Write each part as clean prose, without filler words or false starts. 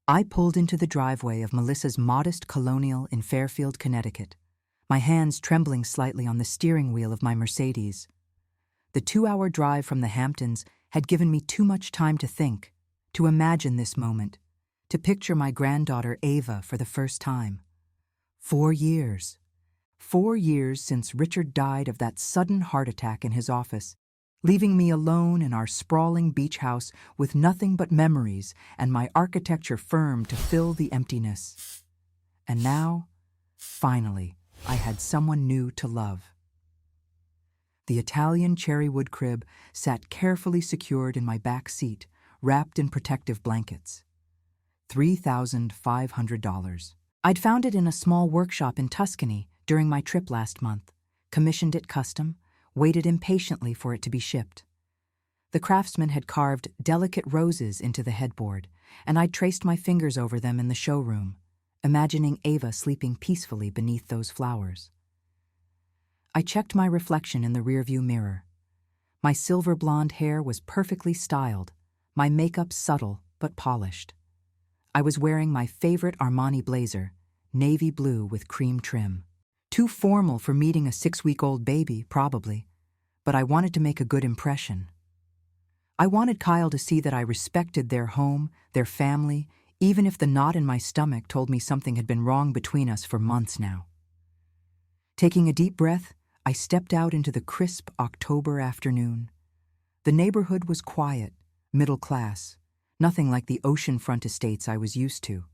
I pulled into the driveway of Melissa's modest colonial in Fairfield, Connecticut, my hands trembling slightly on the steering wheel of my Mercedes. The 2-hour drive from the Hamptons had given me too much time to think, to imagine this moment, to picture my granddaughter Ava for the first time. 4 years. 4 years since Richard died of that sudden heart attack in his office, leaving me alone in our sprawling beach house with nothing but memories and my architecture firm to fill the emptiness. And now, finally, I had someone new to love. The Italian cherrywood crib sat carefully secured in my back seat, wrapped in protective blankets. $3,500. I'd found it in a small workshop in Tuscany during my trip last month, commissioned it custom, waited impatiently for it to be shipped. The craftsman had carved delicate roses into the headboard, and I'd traced my fingers over them in the showroom, imagining Ava sleeping peacefully beneath those flowers. I checked my reflection in the rearview mirror. My silver blonde hair was perfectly styled, my makeup subtle but polished. I was wearing my favorite Armani blazer, navy blue with cream trim. Too formal for meeting a 6-week-old baby, probably, but I wanted to make a good impression. I wanted Kyle to see that I respected their home, their family, even if the knot in my stomach told me something had been wrong between us for months now. Taking a deep breath, I stepped out into the crisp October afternoon. The neighborhood was quiet, middle class, nothing like the oceanfront estates I was used to.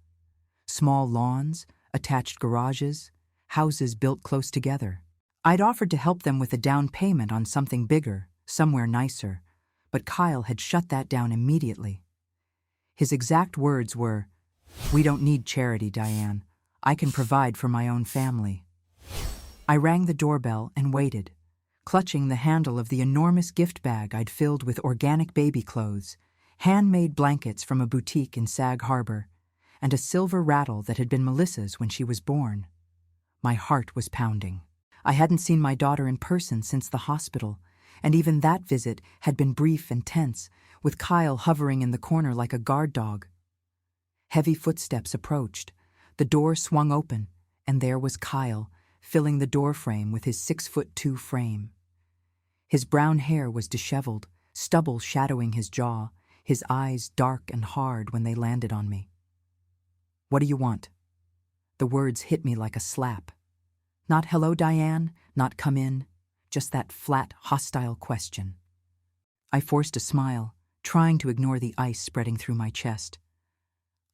Small lawns, attached garages, houses built close together. I'd offered to help them with a down payment on something bigger, somewhere nicer, but Kyle had shut that down immediately. His exact words were, "We don't need charity, Diane. I can provide for my own family." I rang the doorbell and waited, clutching the handle of the enormous gift bag I'd filled with organic baby clothes, handmade blankets from a boutique in Sag Harbor, and a silver rattle that had been Melissa's when she was born. My heart was pounding. I hadn't seen my daughter in person since the hospital, and even that visit had been brief and tense, with Kyle hovering in the corner like a guard dog. Heavy footsteps approached. The door swung open, and there was Kyle, filling the doorframe with his 6'2" frame. His brown hair was disheveled, stubble shadowing his jaw, his eyes dark and hard when they landed on me. "What do you want?" The words hit me like a slap. Not "Hello, Diane," not "Come in," just that flat, hostile question. I forced a smile, trying to ignore the ice spreading through my chest.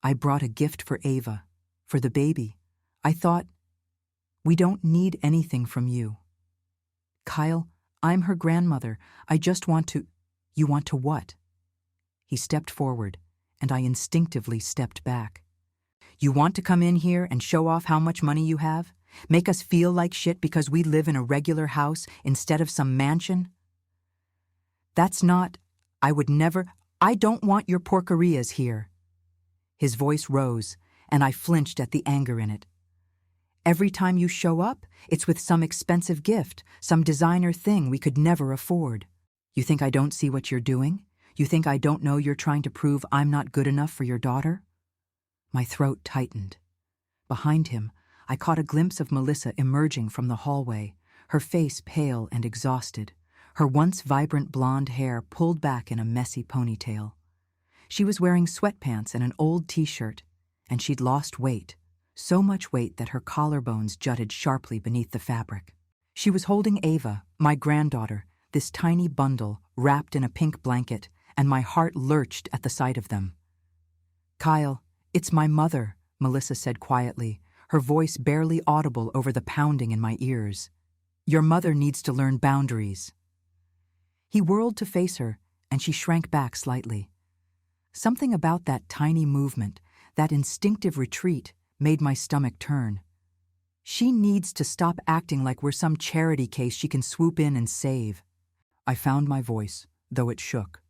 "I brought a gift for Ava, for the baby. I thought, we don't need anything from you." "Kyle, I'm her grandmother. I just want to—" "You want to what?" He stepped forward, and I instinctively stepped back. "You want to come in here and show off how much money you have? Make us feel like shit because we live in a regular house instead of some mansion?" "That's not— I would never— I don't want your porquerias here." His voice rose, and I flinched at the anger in it. "Every time you show up, it's with some expensive gift, some designer thing we could never afford. You think I don't see what you're doing? You think I don't know you're trying to prove I'm not good enough for your daughter?" My throat tightened. Behind him, I caught a glimpse of Melissa emerging from the hallway, her face pale and exhausted, her once vibrant blonde hair pulled back in a messy ponytail. She was wearing sweatpants and an old t-shirt, and she'd lost weight, so much weight that her collarbones jutted sharply beneath the fabric. She was holding Ava, my granddaughter, this tiny bundle wrapped in a pink blanket, and my heart lurched at the sight of them. "Kyle, it's my mother," Melissa said quietly, her voice barely audible over the pounding in my ears. "Your mother needs to learn boundaries." He whirled to face her, and she shrank back slightly. Something about that tiny movement, that instinctive retreat, made my stomach turn. She needs to stop acting like we're some charity case she can swoop in and save. I found my voice, though it shook.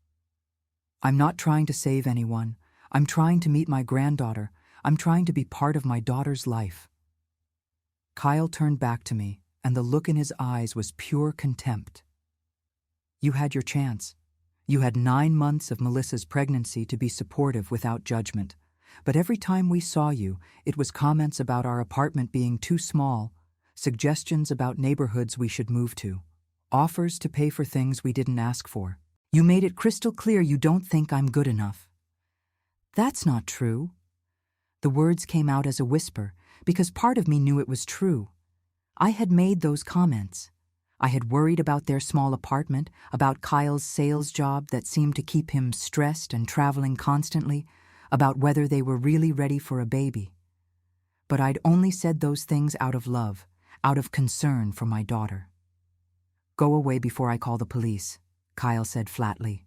"I'm not trying to save anyone. I'm trying to meet my granddaughter. I'm trying to be part of my daughter's life." Kyle turned back to me, and the look in his eyes was pure contempt. "You had your chance. You had 9 months of Melissa's pregnancy to be supportive without judgment. But every time we saw you, it was comments about our apartment being too small, suggestions about neighborhoods we should move to, offers to pay for things we didn't ask for. You made it crystal clear you don't think I'm good enough." "That's not true." The words came out as a whisper because part of me knew it was true. I had made those comments. I had worried about their small apartment, about Kyle's sales job that seemed to keep him stressed and traveling constantly, about whether they were really ready for a baby. But I'd only said those things out of love, out of concern for my daughter. "Go away before I call the police," Kyle said flatly.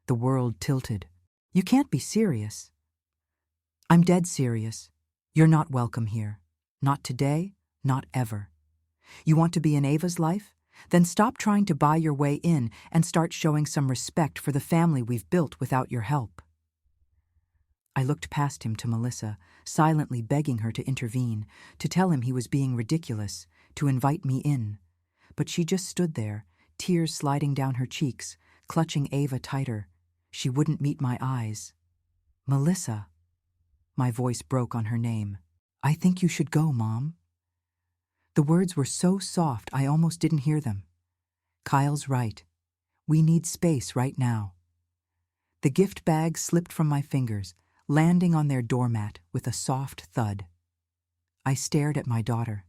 The world tilted. "You can't be serious." "I'm dead serious. You're not welcome here. Not today, not ever. You want to be in Ava's life? Then stop trying to buy your way in and start showing some respect for the family we've built without your help." I looked past him to Melissa, silently begging her to intervene, to tell him he was being ridiculous, to invite me in. But she just stood there, tears sliding down her cheeks, clutching Ava tighter. She wouldn't meet my eyes. "Melissa." My voice broke on her name. "I think you should go, Mom." The words were so soft I almost didn't hear them. Kyle's right. We need space right now. The gift bag slipped from my fingers, landing on their doormat with a soft thud. I stared at my daughter,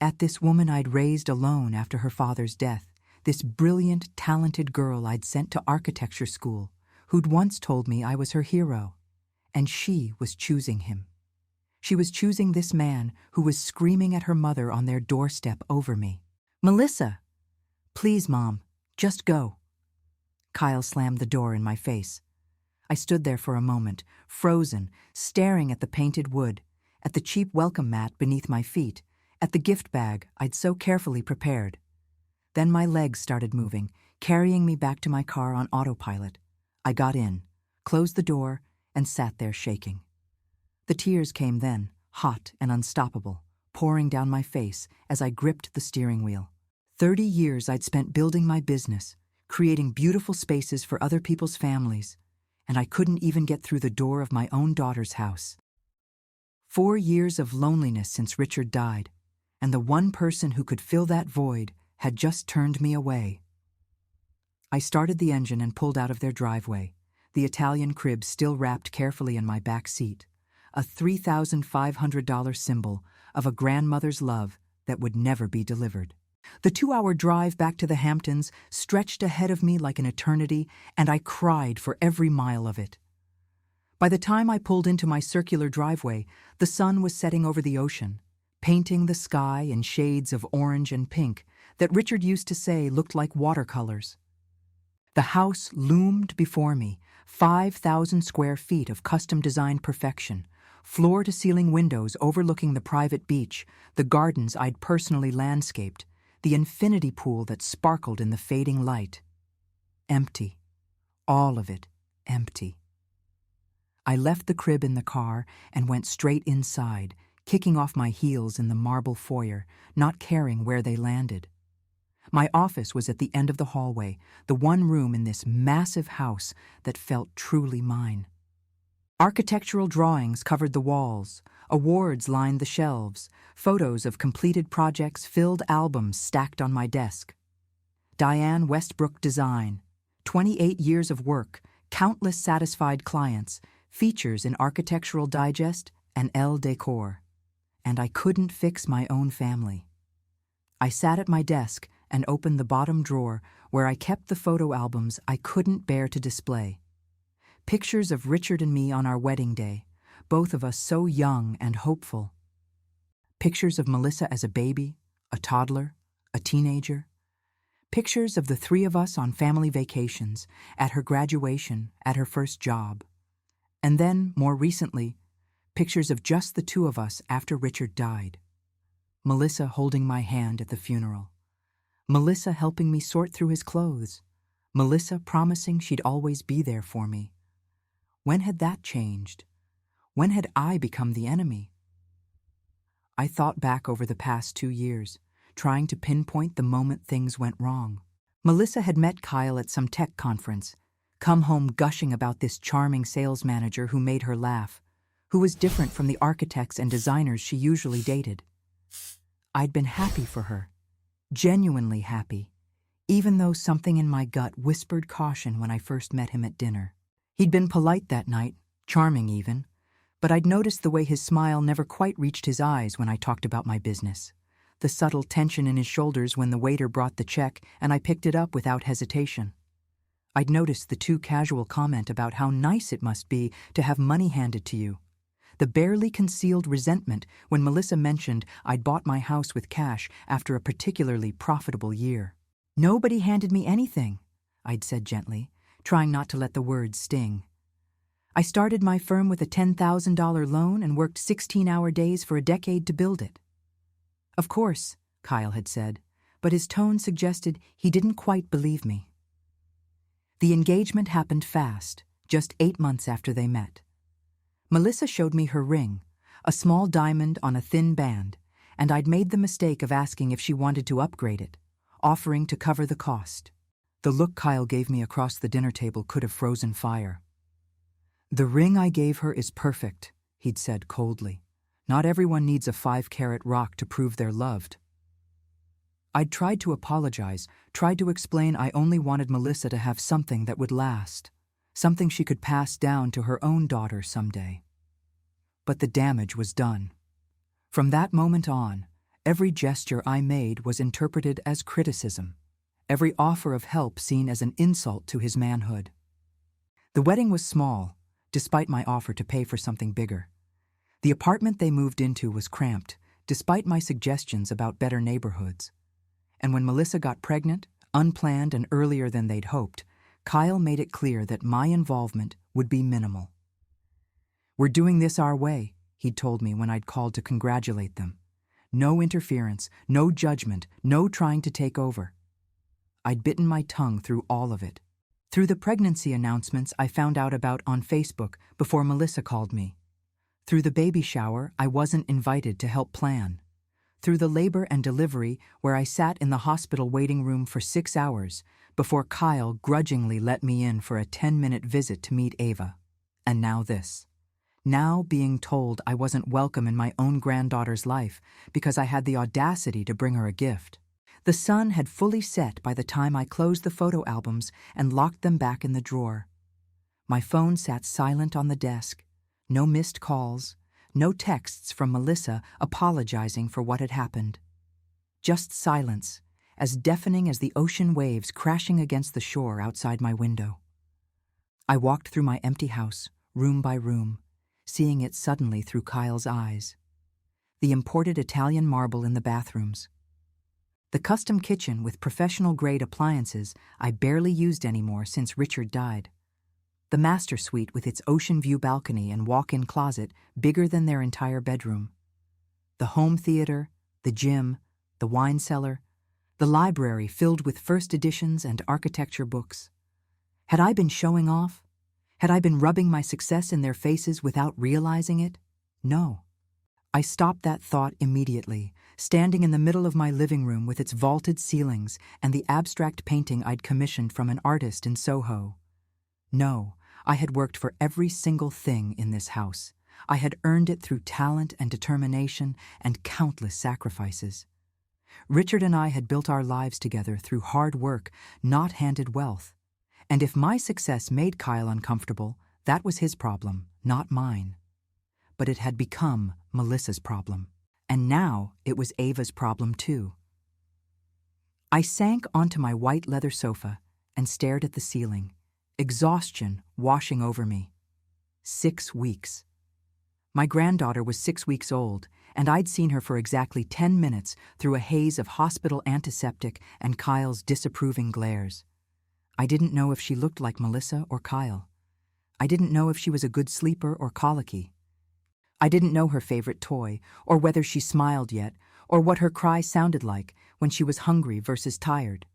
at this woman I'd raised alone after her father's death, this brilliant, talented girl I'd sent to architecture school, who'd once told me I was her hero. And she was choosing him. She was choosing this man who was screaming at her mother on their doorstep over me. "Melissa!" "Please, Mom, just go." Kyle slammed the door in my face. I stood there for a moment, frozen, staring at the painted wood, at the cheap welcome mat beneath my feet, at the gift bag I'd so carefully prepared. Then my legs started moving, carrying me back to my car on autopilot. I got in, closed the door, and sat there shaking. The tears came then, hot and unstoppable, pouring down my face as I gripped the steering wheel. 30 years I'd spent building my business, creating beautiful spaces for other people's families, and I couldn't even get through the door of my own daughter's house. 4 years of loneliness since Richard died, and the one person who could fill that void had just turned me away. I started the engine and pulled out of their driveway, the Italian crib still wrapped carefully in my back seat, a $3,500 symbol of a grandmother's love that would never be delivered. The 2-hour drive back to the Hamptons stretched ahead of me like an eternity, and I cried for every mile of it. By the time I pulled into my circular driveway, the sun was setting over the ocean, painting the sky in shades of orange and pink that Richard used to say looked like watercolors. The house loomed before me, 5,000 square feet of custom-designed perfection, floor-to-ceiling windows overlooking the private beach, the gardens I'd personally landscaped, the infinity pool that sparkled in the fading light. Empty. All of it empty. I left the crib in the car and went straight inside, kicking off my heels in the marble foyer, not caring where they landed. My office was at the end of the hallway, the one room in this massive house that felt truly mine. Architectural drawings covered the walls, awards lined the shelves, photos of completed projects filled albums stacked on my desk. Diane Westbrook Design, 28 years of work, countless satisfied clients, features in Architectural Digest and Elle Decor. And I couldn't fix my own family. I sat at my desk and opened the bottom drawer where I kept the photo albums I couldn't bear to display. Pictures of Richard and me on our wedding day, both of us so young and hopeful. Pictures of Melissa as a baby, a toddler, a teenager. Pictures of the 3 of us on family vacations, at her graduation, at her first job. And then, more recently, pictures of just the 2 of us after Richard died. Melissa holding my hand at the funeral. Melissa helping me sort through his clothes. Melissa promising she'd always be there for me. When had that changed? When had I become the enemy? I thought back over the past 2 years, trying to pinpoint the moment things went wrong. Melissa had met Kyle at some tech conference, come home gushing about this charming sales manager who made her laugh, who was different from the architects and designers she usually dated. I'd been happy for her, genuinely happy, even though something in my gut whispered caution when I first met him at dinner. He'd been polite that night, charming even, but I'd noticed the way his smile never quite reached his eyes when I talked about my business, the subtle tension in his shoulders when the waiter brought the check and I picked it up without hesitation. I'd noticed the too casual comment about how nice it must be to have money handed to you, the barely concealed resentment when Melissa mentioned I'd bought my house with cash after a particularly profitable year. "Nobody handed me anything," I'd said gently, trying not to let the words sting. "I started my firm with a $10,000 loan and worked 16-hour days for a decade to build it." "Of course," Kyle had said, but his tone suggested he didn't quite believe me. The engagement happened fast, just 8 months after they met. Melissa showed me her ring, a small diamond on a thin band, and I'd made the mistake of asking if she wanted to upgrade it, offering to cover the cost. The look Kyle gave me across the dinner table could have frozen fire. "The ring I gave her is perfect," he'd said coldly. "Not everyone needs a 5-carat rock to prove they're loved." I'd tried to apologize, tried to explain I only wanted Melissa to have something that would last, something she could pass down to her own daughter someday. But the damage was done. From that moment on, every gesture I made was interpreted as criticism, every offer of help seen as an insult to his manhood. The wedding was small, despite my offer to pay for something bigger. The apartment they moved into was cramped, despite my suggestions about better neighborhoods. And when Melissa got pregnant, unplanned and earlier than they'd hoped, Kyle made it clear that my involvement would be minimal. "We're doing this our way," he'd told me when I'd called to congratulate them. "No interference, no judgment, no trying to take over." I'd bitten my tongue through all of it. Through the pregnancy announcements I found out about on Facebook before Melissa called me. Through the baby shower I wasn't invited to help plan. Through the labor and delivery where I sat in the hospital waiting room for 6 hours before Kyle grudgingly let me in for a 10-minute visit to meet Ava. And now this. Now being told I wasn't welcome in my own granddaughter's life because I had the audacity to bring her a gift. The sun had fully set by the time I closed the photo albums and locked them back in the drawer. My phone sat silent on the desk, no missed calls, no texts from Melissa apologizing for what had happened. Just silence, as deafening as the ocean waves crashing against the shore outside my window. I walked through my empty house, room by room, seeing it suddenly through Kyle's eyes. The imported Italian marble in the bathrooms. The custom kitchen with professional-grade appliances I barely used anymore since Richard died. The master suite with its ocean view balcony and walk-in closet bigger than their entire bedroom. The home theater, the gym, the wine cellar, the library filled with first editions and architecture books. Had I been showing off? Had I been rubbing my success in their faces without realizing it? No. I stopped that thought immediately, standing in the middle of my living room with its vaulted ceilings and the abstract painting I'd commissioned from an artist in Soho. No, I had worked for every single thing in this house. I had earned it through talent and determination and countless sacrifices. Richard and I had built our lives together through hard work, not handed wealth. And if my success made Kyle uncomfortable, that was his problem, not mine. But it had become Melissa's problem. And now it was Ava's problem too. I sank onto my white leather sofa and stared at the ceiling, exhaustion washing over me. 6 weeks. My granddaughter was 6 weeks old, and I'd seen her for exactly 10 minutes through a haze of hospital antiseptic and Kyle's disapproving glares. I didn't know if she looked like Melissa or Kyle. I didn't know if she was a good sleeper or colicky. I didn't know her favorite toy, or whether she smiled yet, or what her cry sounded like when she was hungry versus tired.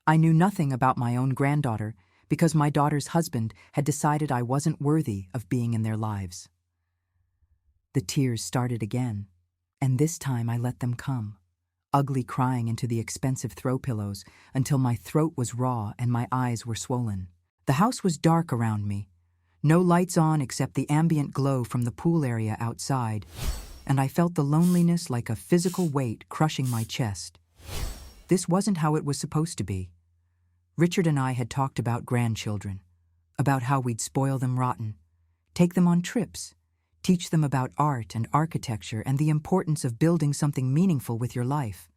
I knew nothing about my own granddaughter because my daughter's husband had decided I wasn't worthy of being in their lives. The tears started again, and this time I let them come, ugly crying into the expensive throw pillows until my throat was raw and my eyes were swollen. The house was dark around me. No lights on except the ambient glow from the pool area outside, and I felt the loneliness like a physical weight crushing my chest. This wasn't how it was supposed to be. Richard and I had talked about grandchildren, about how we'd spoil them rotten, take them on trips, teach them about art and architecture and the importance of building something meaningful with your life.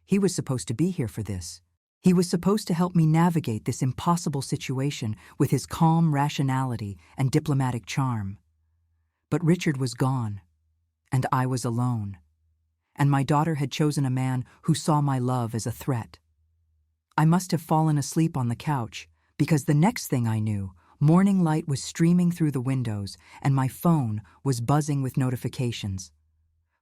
He was supposed to be here for this. He was supposed to help me navigate this impossible situation with his calm rationality and diplomatic charm. But Richard was gone, and I was alone. And my daughter had chosen a man who saw my love as a threat. I must have fallen asleep on the couch, because the next thing I knew, morning light was streaming through the windows, and my phone was buzzing with notifications.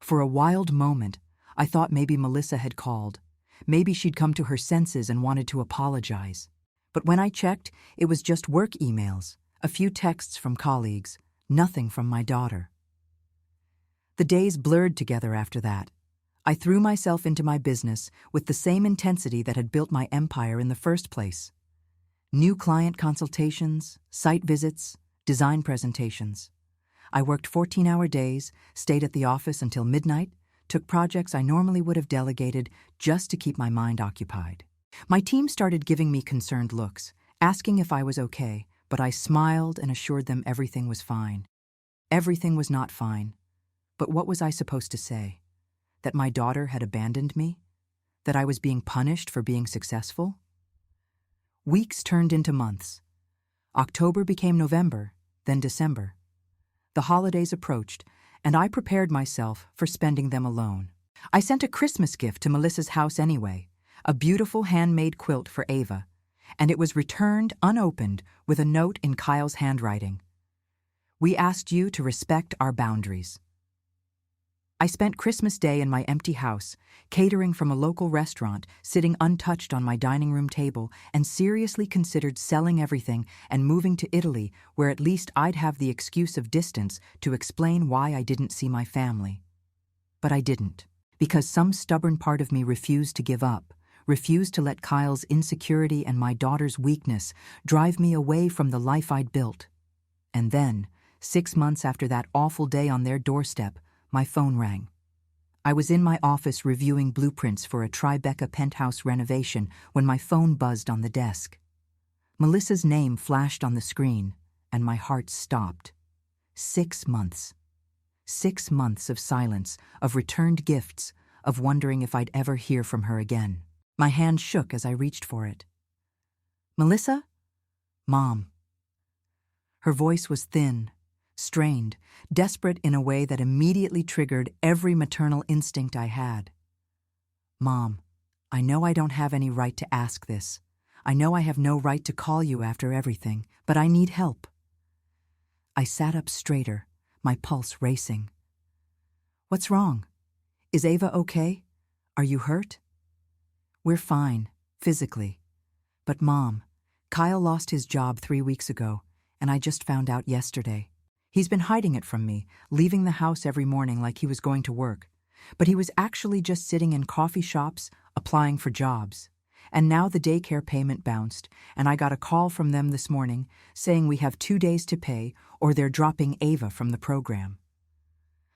For a wild moment, I thought maybe Melissa had called. Maybe she'd come to her senses and wanted to apologize. But when I checked, it was just work emails, a few texts from colleagues, nothing from my daughter. The days blurred together after that. I threw myself into my business with the same intensity that had built my empire in the first place. New client consultations, site visits, design presentations. I worked 14-hour days, stayed at the office until midnight, took projects I normally would have delegated just to keep my mind occupied. My team started giving me concerned looks, asking if I was okay, but I smiled and assured them everything was fine. Everything was not fine. But what was I supposed to say? That my daughter had abandoned me? That I was being punished for being successful? Weeks turned into months. October became November, then December. The holidays approached, and I prepared myself for spending them alone. I sent a Christmas gift to Melissa's house anyway, a beautiful handmade quilt for Ava, and it was returned unopened with a note in Kyle's handwriting. We asked you to respect our boundaries. I spent Christmas Day in my empty house, catering from a local restaurant, sitting untouched on my dining room table, and seriously considered selling everything and moving to Italy, where at least I'd have the excuse of distance to explain why I didn't see my family. But I didn't, because some stubborn part of me refused to give up, refused to let Kyle's insecurity and my daughter's weakness drive me away from the life I'd built. And then, 6 months after that awful day on their doorstep, my phone rang. I was in my office reviewing blueprints for a Tribeca penthouse renovation when my phone buzzed on the desk. Melissa's name flashed on the screen, and my heart stopped. 6 months. 6 months of silence, of returned gifts, of wondering if I'd ever hear from her again. My hand shook as I reached for it. Melissa? Mom. Her voice was thin, strained, desperate in a way that immediately triggered every maternal instinct I had. Mom, I know I don't have any right to ask this. I know I have no right to call you after everything, but I need help. I sat up straighter, my pulse racing. What's wrong? Is Ava okay? Are you hurt? We're fine, physically. But Mom, Kyle lost his job 3 weeks ago, and I just found out yesterday. He's been hiding it from me, leaving the house every morning like he was going to work. But he was actually just sitting in coffee shops, applying for jobs. And now the daycare payment bounced, and I got a call from them this morning saying we have 2 days to pay or they're dropping Ava from the program.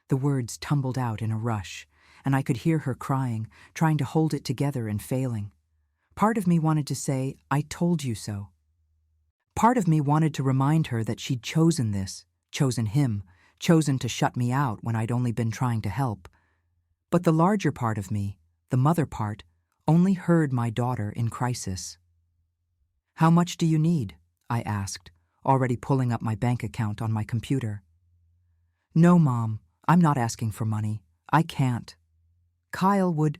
The words tumbled out in a rush, and I could hear her crying, trying to hold it together and failing. Part of me wanted to say, I told you so. Part of me wanted to remind her that she'd chosen this, chosen him, chosen to shut me out when I'd only been trying to help. But the larger part of me, the mother part, only heard my daughter in crisis. How much do you need? I asked, already pulling up my bank account on my computer. No, Mom, I'm not asking for money. I can't. Kyle would...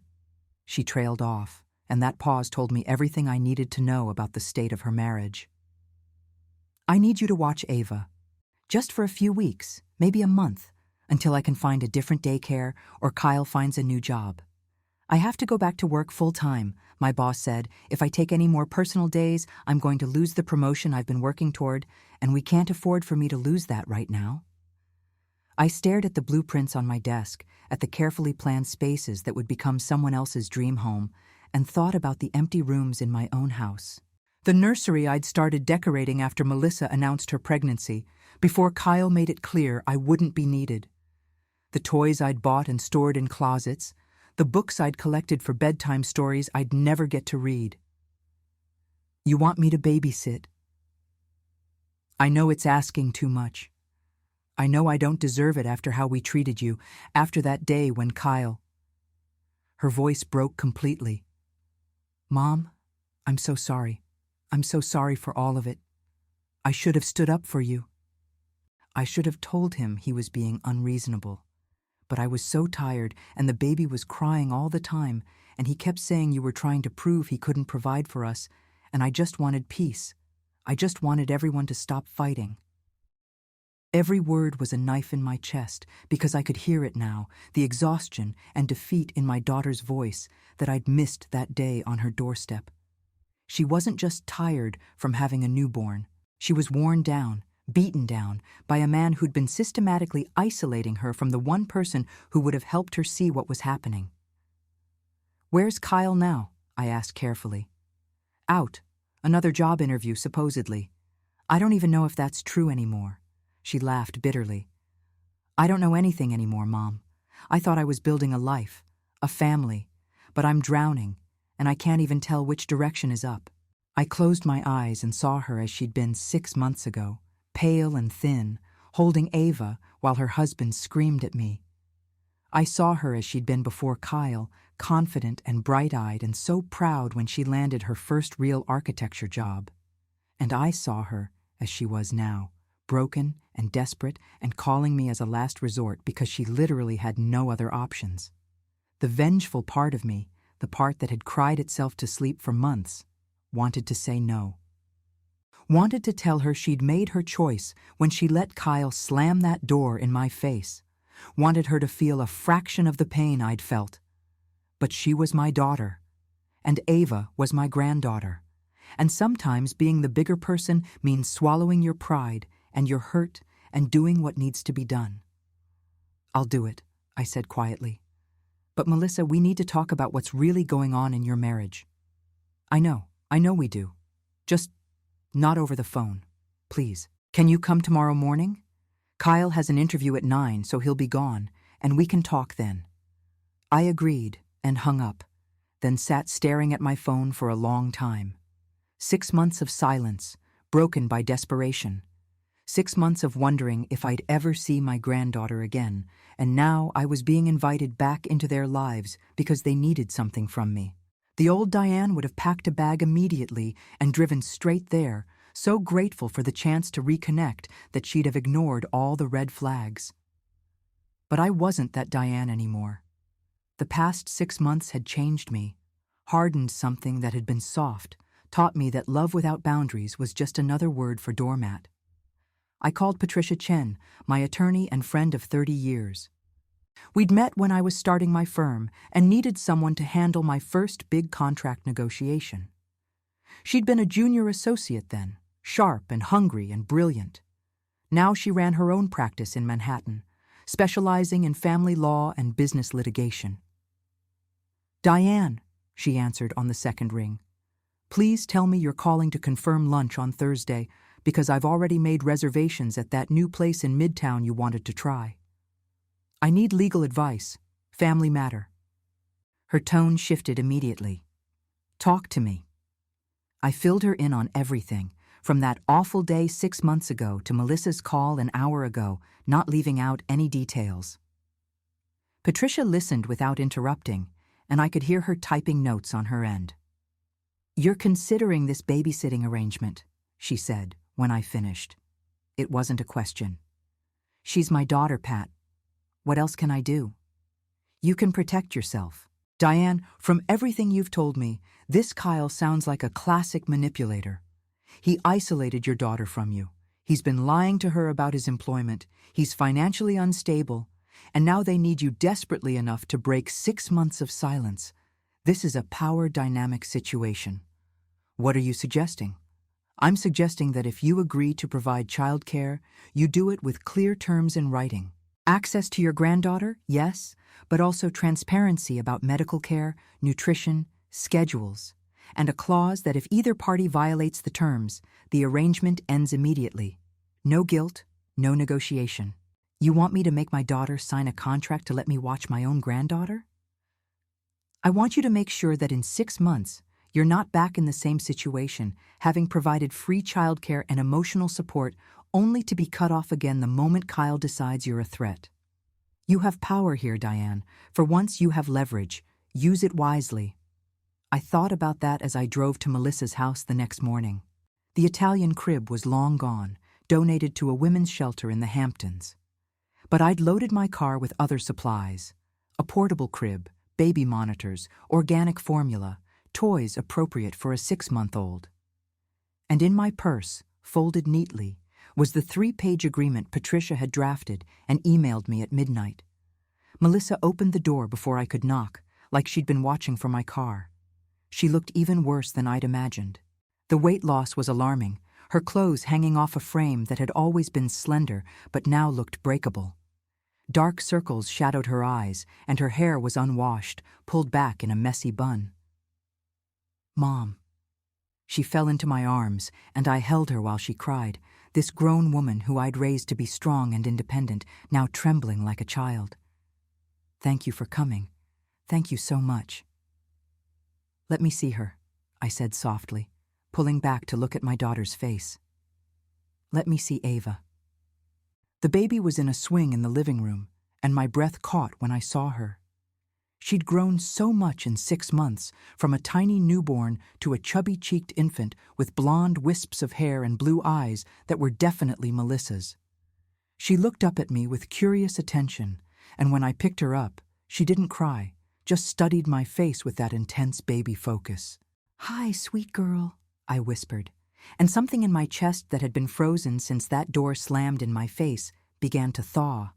She trailed off, and that pause told me everything I needed to know about the state of her marriage. I need you to watch Ava. Just for a few weeks, maybe a month, until I can find a different daycare or Kyle finds a new job. I have to go back to work full-time, my boss said. If I take any more personal days, I'm going to lose the promotion I've been working toward, and we can't afford for me to lose that right now. I stared at the blueprints on my desk, at the carefully planned spaces that would become someone else's dream home, and thought about the empty rooms in my own house. The nursery I'd started decorating after Melissa announced her pregnancy, before Kyle made it clear I wouldn't be needed. The toys I'd bought and stored in closets, the books I'd collected for bedtime stories I'd never get to read. You want me to babysit? I know it's asking too much. I know I don't deserve it after how we treated you, after that day when Kyle... Her voice broke completely. Mom, I'm so sorry. I'm so sorry for all of it. I should have stood up for you. I should have told him he was being unreasonable. But I was so tired, and the baby was crying all the time, and he kept saying you were trying to prove he couldn't provide for us, and I just wanted peace. I just wanted everyone to stop fighting. Every word was a knife in my chest, because I could hear it now, the exhaustion and defeat in my daughter's voice that I'd missed that day on her doorstep. She wasn't just tired from having a newborn. She was worn down, beaten down, by a man who'd been systematically isolating her from the one person who would have helped her see what was happening. Where's Kyle now? I asked carefully. Out. Another job interview, supposedly. I don't even know if that's true anymore. She laughed bitterly. I don't know anything anymore, Mom. I thought I was building a life, a family, but I'm drowning, and I can't even tell which direction is up. I closed my eyes and saw her as she'd been 6 months ago, pale and thin, holding Ava while her husband screamed at me. I saw her as she'd been before Kyle, confident and bright-eyed and so proud when she landed her first real architecture job. And I saw her as she was now, broken and desperate and calling me as a last resort because she literally had no other options. The vengeful part of me, the part that had cried itself to sleep for months, wanted to say no. Wanted to tell her she'd made her choice when she let Kyle slam that door in my face. Wanted her to feel a fraction of the pain I'd felt. But she was my daughter, and Ava was my granddaughter. And sometimes being the bigger person means swallowing your pride and your hurt and doing what needs to be done. I'll do it, I said quietly. But Melissa, we need to talk about what's really going on in your marriage. I know we do. Just not over the phone, please. Can you come tomorrow morning? Kyle has an interview at 9, so he'll be gone, and we can talk then. I agreed and hung up, then sat staring at my phone for a long time. 6 months of silence, broken by desperation. 6 months of wondering if I'd ever see my granddaughter again, and now I was being invited back into their lives because they needed something from me. The old Diane would have packed a bag immediately and driven straight there, so grateful for the chance to reconnect that she'd have ignored all the red flags. But I wasn't that Diane anymore. The past 6 months had changed me, hardened something that had been soft, taught me that love without boundaries was just another word for doormat. I called Patricia Chen, my attorney and friend of 30 years. We'd met when I was starting my firm and needed someone to handle my first big contract negotiation. She'd been a junior associate then, sharp and hungry and brilliant. Now she ran her own practice in Manhattan, specializing in family law and business litigation. Diane, she answered on the second ring. Please tell me you're calling to confirm lunch on Thursday because I've already made reservations at that new place in Midtown you wanted to try. I need legal advice, family matter. Her tone shifted immediately. Talk to me. I filled her in on everything, from that awful day 6 months ago to Melissa's call an hour ago, not leaving out any details. Patricia listened without interrupting, and I could hear her typing notes on her end. You're considering this babysitting arrangement, she said when I finished. It wasn't a question. She's my daughter, Pat. What else can I do? You can protect yourself. Diane, from everything you've told me, this Kyle sounds like a classic manipulator. He isolated your daughter from you. He's been lying to her about his employment. He's financially unstable. And now they need you desperately enough to break 6 months of silence. This is a power dynamic situation. What are you suggesting? I'm suggesting that if you agree to provide childcare, you do it with clear terms in writing. Access to your granddaughter, yes, but also transparency about medical care, nutrition, schedules, and a clause that if either party violates the terms, the arrangement ends immediately. No guilt, No negotiation. You want me to make my daughter sign a contract to let me watch my own granddaughter? I want you to make sure that in 6 months, you're not back in the same situation, having provided free childcare and emotional support only to be cut off again the moment Kyle decides you're a threat. You have power here, Diane. For once you have leverage. Use it wisely. I thought about that as I drove to Melissa's house the next morning. The Italian crib was long gone, donated to a women's shelter in the Hamptons. But I'd loaded my car with other supplies: a portable crib, baby monitors, organic formula, toys appropriate for a 6-month-old. And in my purse, folded neatly, was the 3-page agreement Patricia had drafted and emailed me at midnight. Melissa opened the door before I could knock, like she'd been watching for my car. She looked even worse than I'd imagined. The weight loss was alarming, her clothes hanging off a frame that had always been slender but now looked breakable. Dark circles shadowed her eyes, and her hair was unwashed, pulled back in a messy bun. Mom. She fell into my arms, and I held her while she cried, this grown woman who I'd raised to be strong and independent, now trembling like a child. Thank you for coming. Thank you so much. Let me see her, I said softly, pulling back to look at my daughter's face. Let me see Ava. The baby was in a swing in the living room, and my breath caught when I saw her. She'd grown so much in 6 months, from a tiny newborn to a chubby-cheeked infant with blonde wisps of hair and blue eyes that were definitely Melissa's. She looked up at me with curious attention, and when I picked her up, she didn't cry, just studied my face with that intense baby focus. "Hi, sweet girl," I whispered, and something in my chest that had been frozen since that door slammed in my face began to thaw.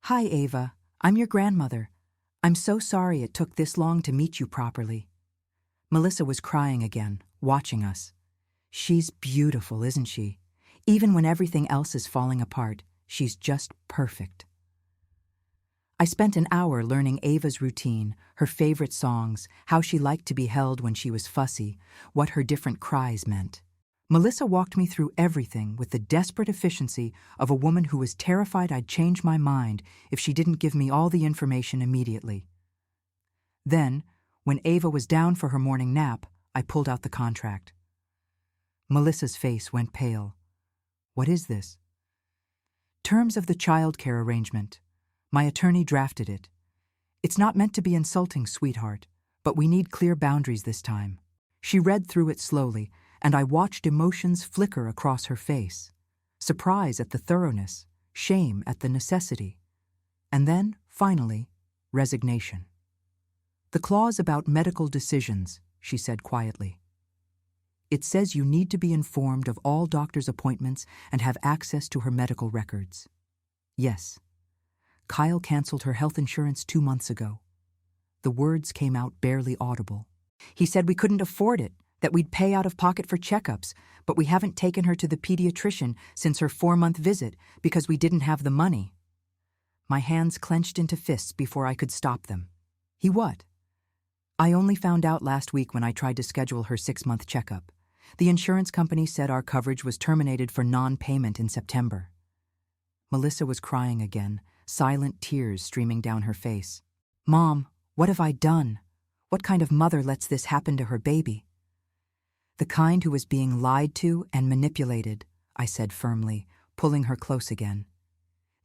"Hi, Ava. I'm your grandmother. I'm so sorry it took this long to meet you properly." Melissa was crying again, watching us. She's beautiful, isn't she? Even when everything else is falling apart, she's just perfect. I spent an hour learning Ava's routine, her favorite songs, how she liked to be held when she was fussy, what her different cries meant. Melissa walked me through everything with the desperate efficiency of a woman who was terrified I'd change my mind if she didn't give me all the information immediately. Then, when Ava was down for her morning nap, I pulled out the contract. Melissa's face went pale. "What is this?" "Terms of the child care arrangement. My attorney drafted it. It's not meant to be insulting, sweetheart, but we need clear boundaries this time." She read through it slowly, and I watched emotions flicker across her face. Surprise at the thoroughness, shame at the necessity, and then, finally, resignation. "The clause about medical decisions," she said quietly. "It says you need to be informed of all doctor's appointments and have access to her medical records." Yes. Kyle canceled her health insurance 2 months ago. The words came out barely audible. "He said we couldn't afford it, that we'd pay out of pocket for checkups, but we haven't taken her to the pediatrician since her 4-month visit because we didn't have the money." My hands clenched into fists before I could stop them. "He what?" "I only found out last week when I tried to schedule her 6-month checkup. The insurance company said our coverage was terminated for non-payment in September." Melissa was crying again, silent tears streaming down her face. "Mom, what have I done? What kind of mother lets this happen to her baby?" "The kind who is being lied to and manipulated," I said firmly, pulling her close again.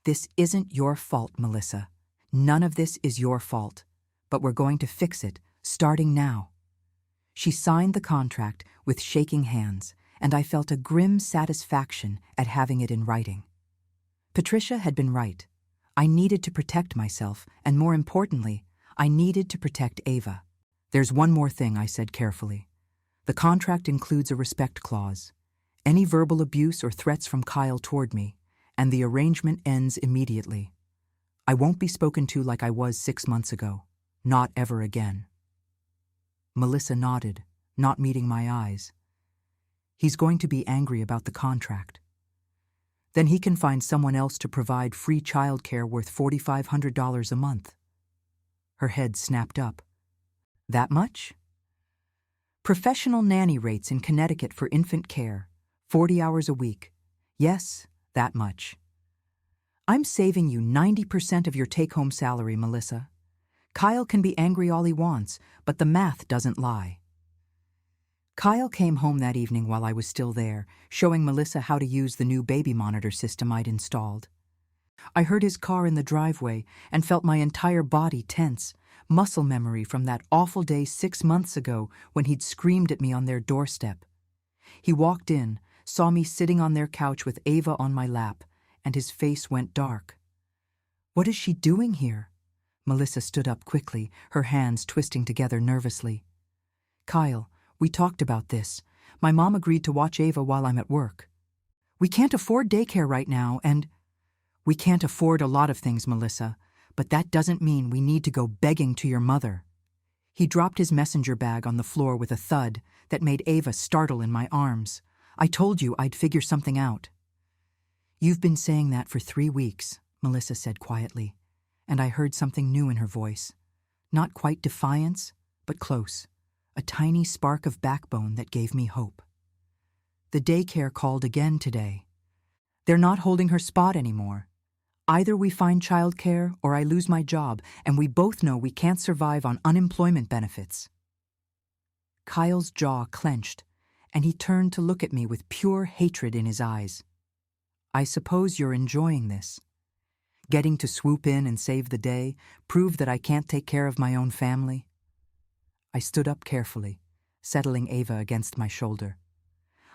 "This isn't your fault, Melissa. None of this is your fault. But we're going to fix it, starting now." She signed the contract with shaking hands, and I felt a grim satisfaction at having it in writing. Patricia had been right. I needed to protect myself, and more importantly, I needed to protect Ava. "There's one more thing," I said carefully. "The contract includes a respect clause. Any verbal abuse or threats from Kyle toward me, and the arrangement ends immediately. I won't be spoken to like I was 6 months ago. Not ever again." Melissa nodded, not meeting my eyes. "He's going to be angry about the contract. Then he can find someone else to provide free childcare worth $4,500 a month." Her head snapped up. "That much?" "Professional nanny rates in Connecticut for infant care, 40 hours a week. Yes, That much. I'm saving you 90% of your take-home salary, Melissa. Kyle can be angry all he wants, but the math doesn't lie. Kyle came home that evening while I was still there, showing Melissa how to use the new baby monitor system I'd installed. I heard his car in the driveway and felt my entire body tense, muscle memory from that awful day 6 months ago when he'd screamed at me on their doorstep. He walked in, saw me sitting on their couch with Ava on my lap, and his face went dark. "What is she doing here?" Melissa stood up quickly, her hands twisting together nervously. "Kyle, we talked about this. My mom agreed to watch Ava while I'm at work. We can't afford daycare right now, and—" "We can't afford a lot of things, Melissa, but that doesn't mean we need to go begging to your mother." He dropped his messenger bag on the floor with a thud that made Ava startle in my arms. "I told you I'd figure something out." "You've been saying that for 3 weeks, Melissa said quietly, and I heard something new in her voice. Not quite defiance, but close. A tiny spark of backbone that gave me hope. The daycare called again today. They're not holding her spot anymore. Either we find childcare or I lose my job, and we both know we can't survive on unemployment benefits." Kyle's jaw clenched, and he turned to look at me with pure hatred in his eyes. "I suppose you're enjoying this. Getting to swoop in and save the day, prove that I can't take care of my own family." I stood up carefully, settling Ava against my shoulder.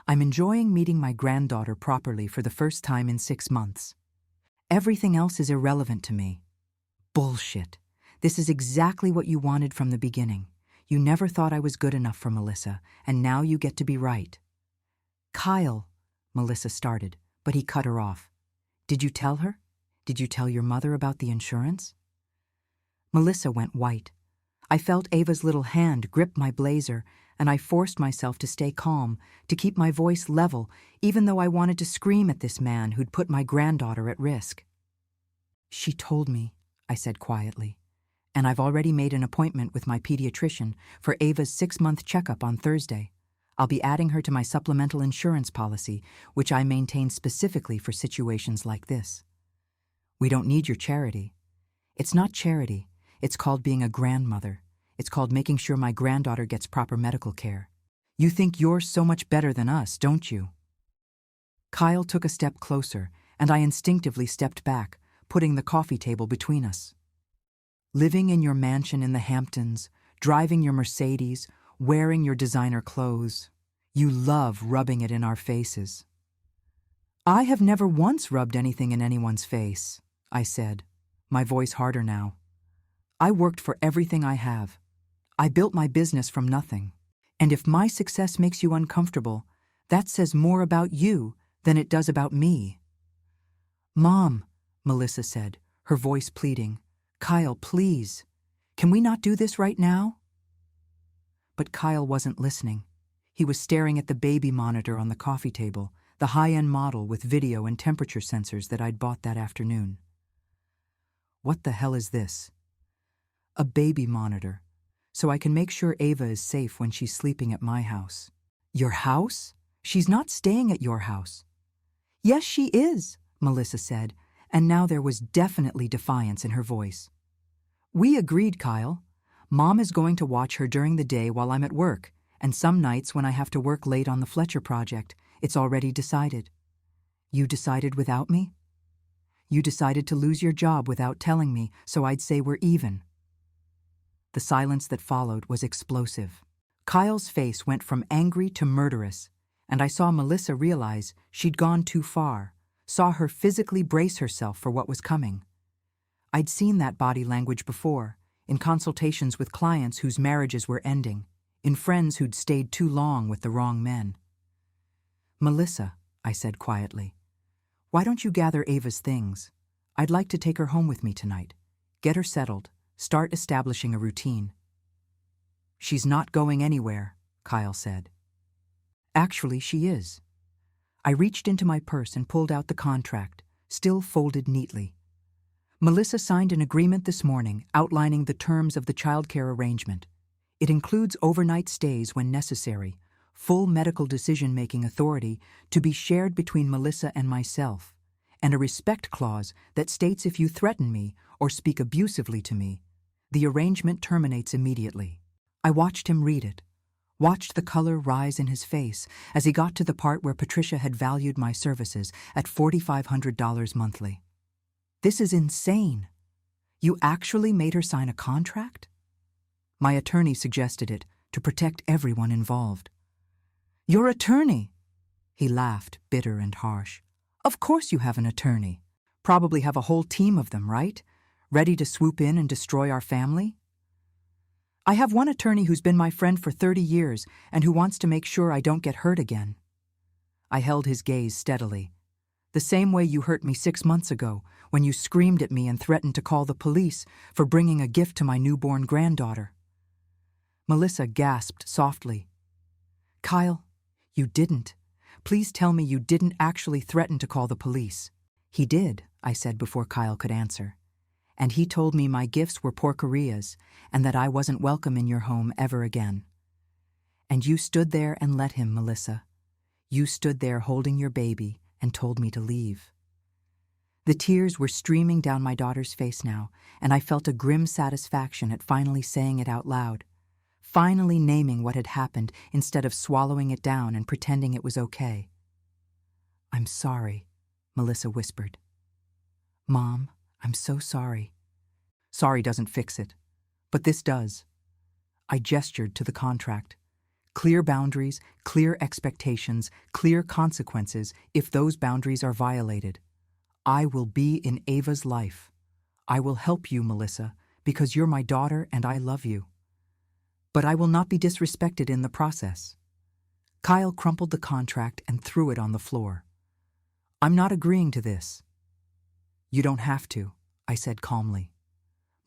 "I'm enjoying meeting my granddaughter properly for the first time in 6 months. Everything else is irrelevant to me." "Bullshit. This is exactly what you wanted from the beginning. You never thought I was good enough for Melissa, and now you get to be right." "Kyle," Melissa started, but he cut her off. "Did you tell her? Did you tell your mother about the insurance?" Melissa went white. I felt Ava's little hand grip my blazer, and I forced myself to stay calm, to keep my voice level, even though I wanted to scream at this man who'd put my granddaughter at risk. "She told me," I said quietly, "and I've already made an appointment with my pediatrician for Ava's 6-month checkup on Thursday. I'll be adding her to my supplemental insurance policy, which I maintain specifically for situations like this. We don't need your charity. It's not charity. It's called being a grandmother. It's called making sure my granddaughter gets proper medical care. You think you're so much better than us, don't you?" Kyle took a step closer, and I instinctively stepped back, putting the coffee table between us. "Living in your mansion in the Hamptons, driving your Mercedes, wearing your designer clothes. You love rubbing it in our faces." "I have never once rubbed anything in anyone's face," I said, my voice harder now. "I worked for everything I have. I built my business from nothing. And if my success makes you uncomfortable, that says more about you than it does about me." "Mom," Melissa said, her voice pleading, "Kyle, please. Can we not do this right now?" But Kyle wasn't listening. He was staring at the baby monitor on the coffee table, the high-end model with video and temperature sensors that I'd bought that afternoon. "What the hell is this?" "A baby monitor, so I can make sure Ava is safe when she's sleeping at my house." "Your house? She's not staying at your house." "Yes, she is," Melissa said, and now there was definitely defiance in her voice. "We agreed, Kyle. Mom is going to watch her during the day while I'm at work, and some nights when I have to work late on the Fletcher project, it's already decided." "You decided without me?" "You decided to lose your job without telling me, so I'd say we're even." The silence that followed was explosive. Kyle's face went from angry to murderous, and I saw Melissa realize she'd gone too far, saw her physically brace herself for what was coming. I'd seen that body language before, in consultations with clients whose marriages were ending, in friends who'd stayed too long with the wrong men. "Melissa," I said quietly, "why don't you gather Ava's things? I'd like to take her home with me tonight. Get her settled. Start establishing a routine." "She's not going anywhere," Kyle said. "Actually, she is." I reached into my purse and pulled out the contract, still folded neatly. "Melissa signed an agreement this morning outlining the terms of the childcare arrangement. It includes overnight stays when necessary, full medical decision-making authority to be shared between Melissa and myself, and a respect clause that states if you threaten me or speak abusively to me, the arrangement terminates immediately. I watched him read it, watched the color rise in his face as he got to the part where Patricia had valued my services at $4,500 monthly. This is insane. You actually made her sign a contract? My attorney suggested it to protect everyone involved. Your attorney? He laughed, bitter and harsh. Of course you have an attorney. Probably have a whole team of them, right? Ready to swoop in and destroy our family? I have one attorney who's been my friend for 30 years and who wants to make sure I don't get hurt again. I held his gaze steadily. The same way you hurt me 6 months ago when you screamed at me and threatened to call the police for bringing a gift to my newborn granddaughter. Melissa gasped softly. Kyle, you didn't. Please tell me you didn't actually threaten to call the police. He did, I said before Kyle could answer. And he told me my gifts were porquerias and that I wasn't welcome in your home ever again. And you stood there and let him, Melissa. You stood there holding your baby and told me to leave. The tears were streaming down my daughter's face now, and I felt a grim satisfaction at finally saying it out loud, finally naming what had happened instead of swallowing it down and pretending it was okay. I'm sorry, Melissa whispered. Mom, I'm so sorry. Sorry doesn't fix it, but this does. I gestured to the contract. Clear boundaries, clear expectations, clear consequences if those boundaries are violated. I will be in Ava's life. I will help you, Melissa, because you're my daughter and I love you. But I will not be disrespected in the process. Kyle crumpled the contract and threw it on the floor. I'm not agreeing to this. You don't have to, I said calmly.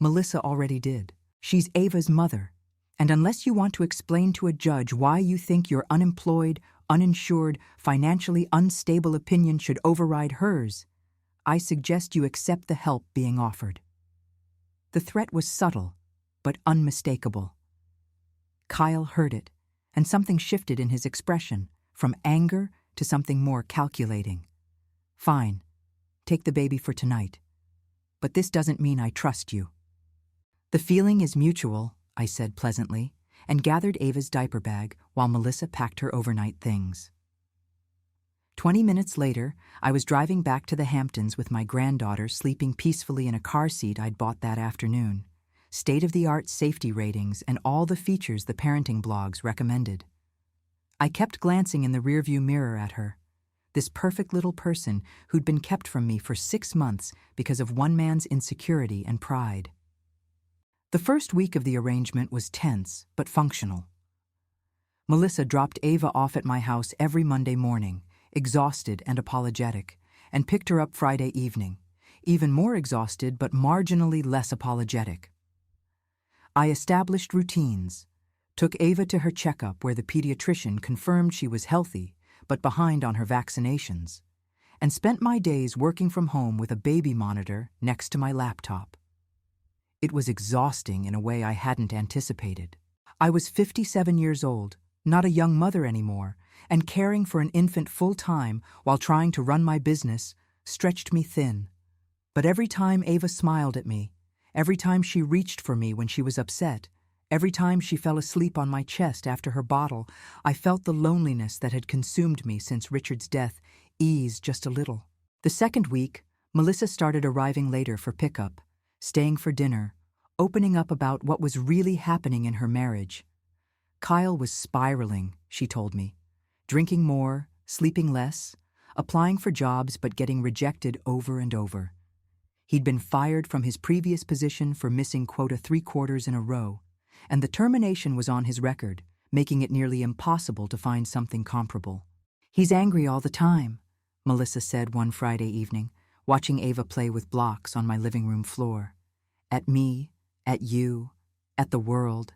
Melissa already did. She's Ava's mother. And unless you want to explain to a judge why you think your unemployed, uninsured, financially unstable opinion should override hers, I suggest you accept the help being offered. The threat was subtle, but unmistakable. Kyle heard it, and something shifted in his expression, from anger to something more calculating. Fine, take the baby for tonight. But this doesn't mean I trust you. The feeling is mutual, I said pleasantly, and gathered Ava's diaper bag while Melissa packed her overnight things. 20 minutes later, I was driving back to the Hamptons with my granddaughter sleeping peacefully in a car seat I'd bought that afternoon. State-of-the-art safety ratings and all the features the parenting blogs recommended. I kept glancing in the rearview mirror at her, this perfect little person who'd been kept from me for 6 months because of one man's insecurity and pride. The first week of the arrangement was tense but functional. Melissa dropped Ava off at my house every Monday morning, exhausted and apologetic, and picked her up Friday evening, even more exhausted but marginally less apologetic. I established routines, took Ava to her checkup where the pediatrician confirmed she was healthy but behind on her vaccinations, and spent my days working from home with a baby monitor next to my laptop. It was exhausting in a way I hadn't anticipated. I was 57 years old, not a young mother anymore, and caring for an infant full-time while trying to run my business stretched me thin. But every time Ava smiled at me, every time she reached for me when she was upset, every time she fell asleep on my chest after her bottle, I felt the loneliness that had consumed me since Richard's death ease just a little. The second week, Melissa started arriving later for pickup, staying for dinner, opening up about what was really happening in her marriage. Kyle was spiraling, she told me, drinking more, sleeping less, applying for jobs but getting rejected over and over. He'd been fired from his previous position for missing quota 3 quarters in a row, and the termination was on his record, making it nearly impossible to find something comparable. He's angry all the time, Melissa said one Friday evening, watching Ava play with blocks on my living room floor. At me, at you, at the world.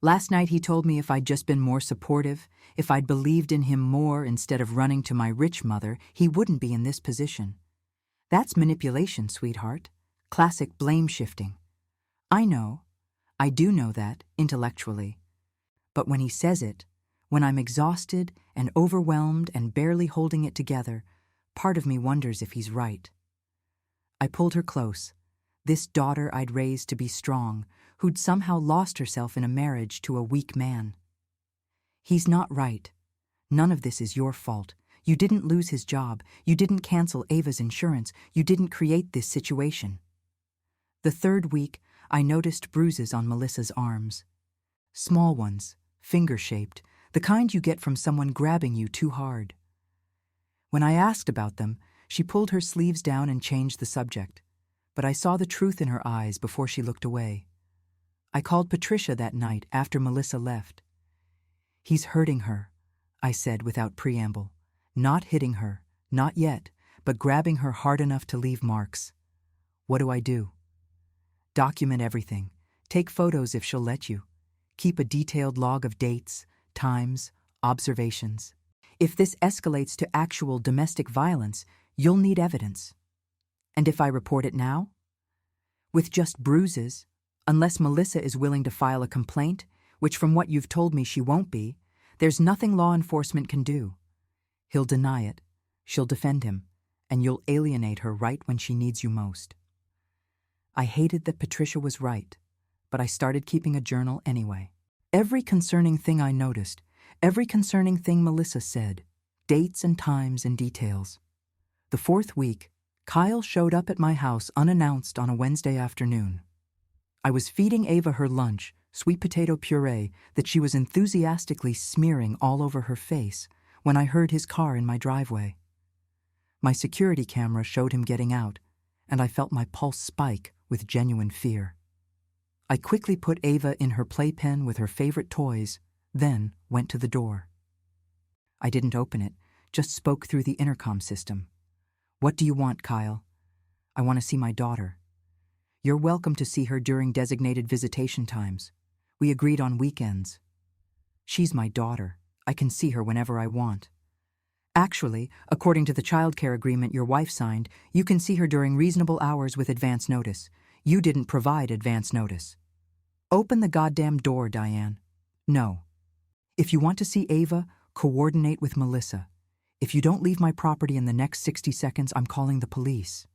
Last night he told me if I'd just been more supportive, if I'd believed in him more instead of running to my rich mother, he wouldn't be in this position. That's manipulation, sweetheart. Classic blame shifting. I know. I do know that, intellectually. But when he says it, when I'm exhausted and overwhelmed and barely holding it together, Part of me wonders if he's right. I pulled her close. This daughter I'd raised to be strong, who'd somehow lost herself in a marriage to a weak man. He's not right. None of this is your fault. You didn't lose his job. You didn't cancel Ava's insurance. You didn't create this situation. The third week, I noticed bruises on Melissa's arms. Small ones, finger-shaped, the kind you get from someone grabbing you too hard. When I asked about them, she pulled her sleeves down and changed the subject, but I saw the truth in her eyes before she looked away. I called Patricia that night after Melissa left. "He's hurting her," I said without preamble. "Not hitting her, not yet, but grabbing her hard enough to leave marks. What do I do?" "Document everything. Take photos if she'll let you. Keep a detailed log of dates, times, observations. If this escalates to actual domestic violence, you'll need evidence. And if I report it now? With just bruises, unless Melissa is willing to file a complaint, which from what you've told me she won't be, there's nothing law enforcement can do. He'll deny it, she'll defend him, and you'll alienate her right when she needs you most." I hated that Patricia was right, but I started keeping a journal anyway. Every concerning thing I noticed, every concerning thing Melissa said, dates and times and details. The fourth week, Kyle showed up at my house unannounced on a Wednesday afternoon. I was feeding Ava her lunch, sweet potato puree, that she was enthusiastically smearing all over her face, when I heard his car in my driveway. My security camera showed him getting out, and I felt my pulse spike with genuine fear. I quickly put Ava in her playpen with her favorite toys, then went to the door. I didn't open it, just spoke through the intercom system. "What do you want, Kyle?" "I want to see my daughter." "You're welcome to see her during designated visitation times. We agreed on weekends." "She's my daughter. I can see her whenever I want." "Actually, according to the childcare agreement your wife signed, you can see her during reasonable hours with advance notice. You didn't provide advance notice." "Open the goddamn door, Diane." "No. If you want to see Ava, coordinate with Melissa. If you don't leave my property in the next 60 seconds, I'm calling the police."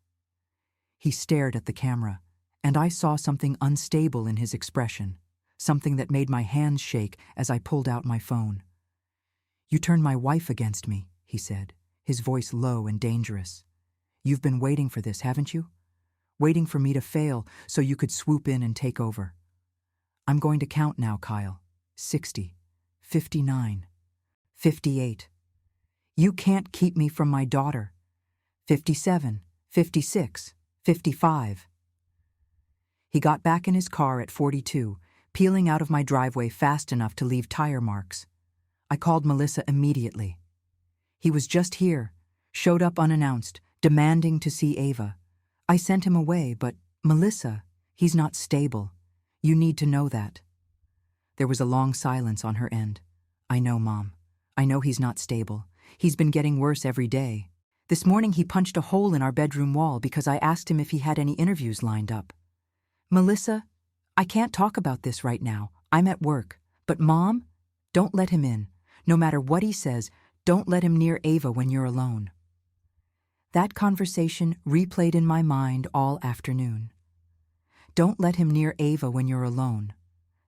He stared at the camera, and I saw something unstable in his expression, something that made my hands shake as I pulled out my phone. "You turned my wife against me," he said, his voice low and dangerous. "You've been waiting for this, haven't you? Waiting for me to fail so you could swoop in and take over. I'm going to count now, Kyle. 60, 59, 58. You can't keep me from my daughter. 57, 56, 55. He got back in his car at 42, peeling out of my driveway fast enough to leave tire marks. I called Melissa immediately. He was just here, showed up unannounced, demanding to see Ava. I sent him away, but, "Melissa, he's not stable. You need to know that." There was a long silence on her end. "I know, Mom. I know he's not stable. He's been getting worse every day. This morning he punched a hole in our bedroom wall because I asked him if he had any interviews lined up." "Melissa, I can't talk about this right now. I'm at work. But Mom, don't let him in. No matter what he says, don't let him near Ava when you're alone." That conversation replayed in my mind all afternoon. Don't let him near Ava when you're alone.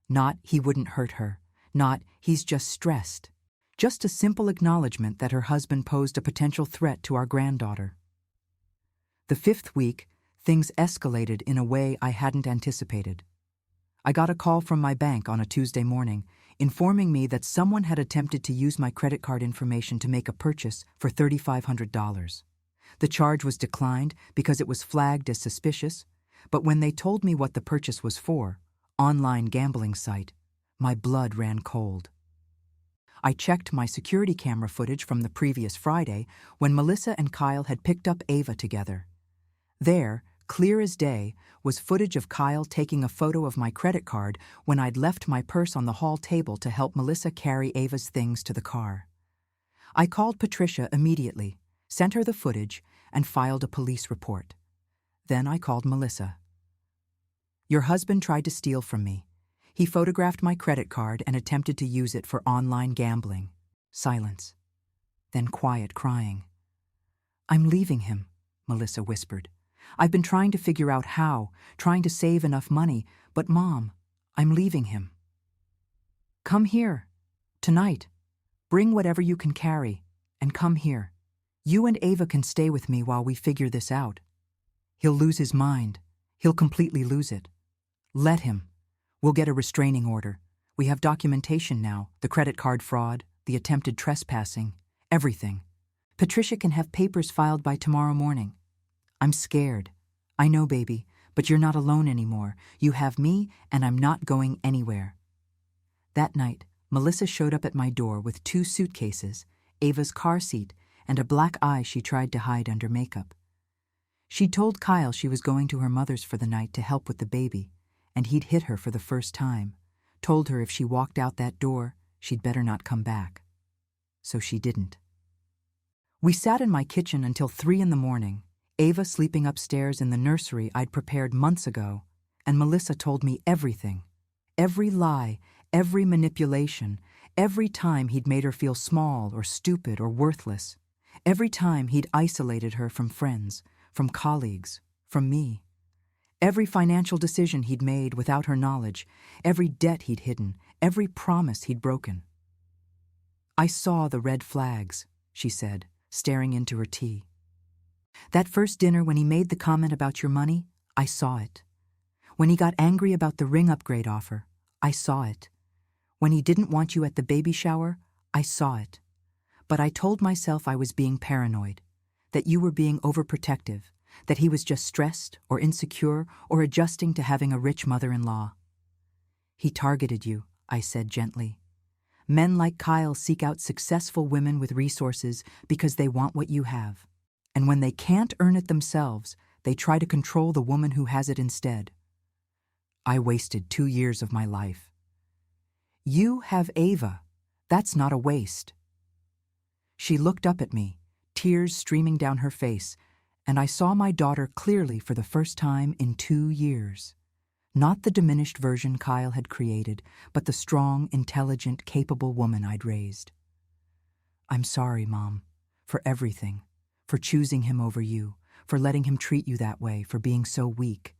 Not he wouldn't hurt her. Not he's just stressed. Just a simple acknowledgement that her husband posed a potential threat to our granddaughter. The fifth week, things escalated in a way I hadn't anticipated. I got a call from my bank on a Tuesday morning, informing me that someone had attempted to use my credit card information to make a purchase for $3,500. The charge was declined because it was flagged as suspicious, but when they told me what the purchase was for, online gambling site, my blood ran cold. I checked my security camera footage from the previous Friday when Melissa and Kyle had picked up Ava together. There, clear as day, was footage of Kyle taking a photo of my credit card when I'd left my purse on the hall table to help Melissa carry Ava's things to the car. I called Patricia immediately, sent her the footage, and filed a police report. Then I called Melissa. "Your husband tried to steal from me. He photographed my credit card and attempted to use it for online gambling." Silence. Then quiet crying. I'm leaving him, Melissa whispered. I've been trying to figure out how, trying to save enough money, but Mom, I'm leaving him. Come here. Tonight. Bring whatever you can carry, and come here. You and Ava can stay with me while we figure this out. He'll lose his mind. He'll completely lose it. Let him. We'll get a restraining order. We have documentation now, the credit card fraud, the attempted trespassing, everything. Patricia can have papers filed by tomorrow morning. I'm scared. I know, baby, but you're not alone anymore. You have me, and I'm not going anywhere. That night, Melissa showed up at my door with 2 suitcases, Ava's car seat, and a black eye she tried to hide under makeup. She told Kyle she was going to her mother's for the night to help with the baby, and he'd hit her for the first time, told her if she walked out that door, she'd better not come back. So she didn't. We sat in my kitchen until 3 a.m, Ava sleeping upstairs in the nursery I'd prepared months ago, and Melissa told me everything. Every lie, every manipulation, every time he'd made her feel small or stupid or worthless. Every time he'd isolated her from friends, from colleagues, from me. Every financial decision he'd made without her knowledge, every debt he'd hidden, every promise he'd broken. I saw the red flags, she said, staring into her tea. That first dinner when he made the comment about your money, I saw it. When he got angry about the ring upgrade offer, I saw it. When he didn't want you at the baby shower, I saw it. But I told myself I was being paranoid, that you were being overprotective, that he was just stressed or insecure or adjusting to having a rich mother-in-law. He targeted you, I said gently. Men like Kyle seek out successful women with resources because they want what you have. And when they can't earn it themselves, they try to control the woman who has it instead. I wasted 2 years of my life. You have Ava. That's not a waste. She looked up at me, tears streaming down her face, and I saw my daughter clearly for the first time in 2 years. Not the diminished version Kyle had created, but the strong, intelligent, capable woman I'd raised. I'm sorry, Mom, for everything, for choosing him over you, for letting him treat you that way, for being so weak.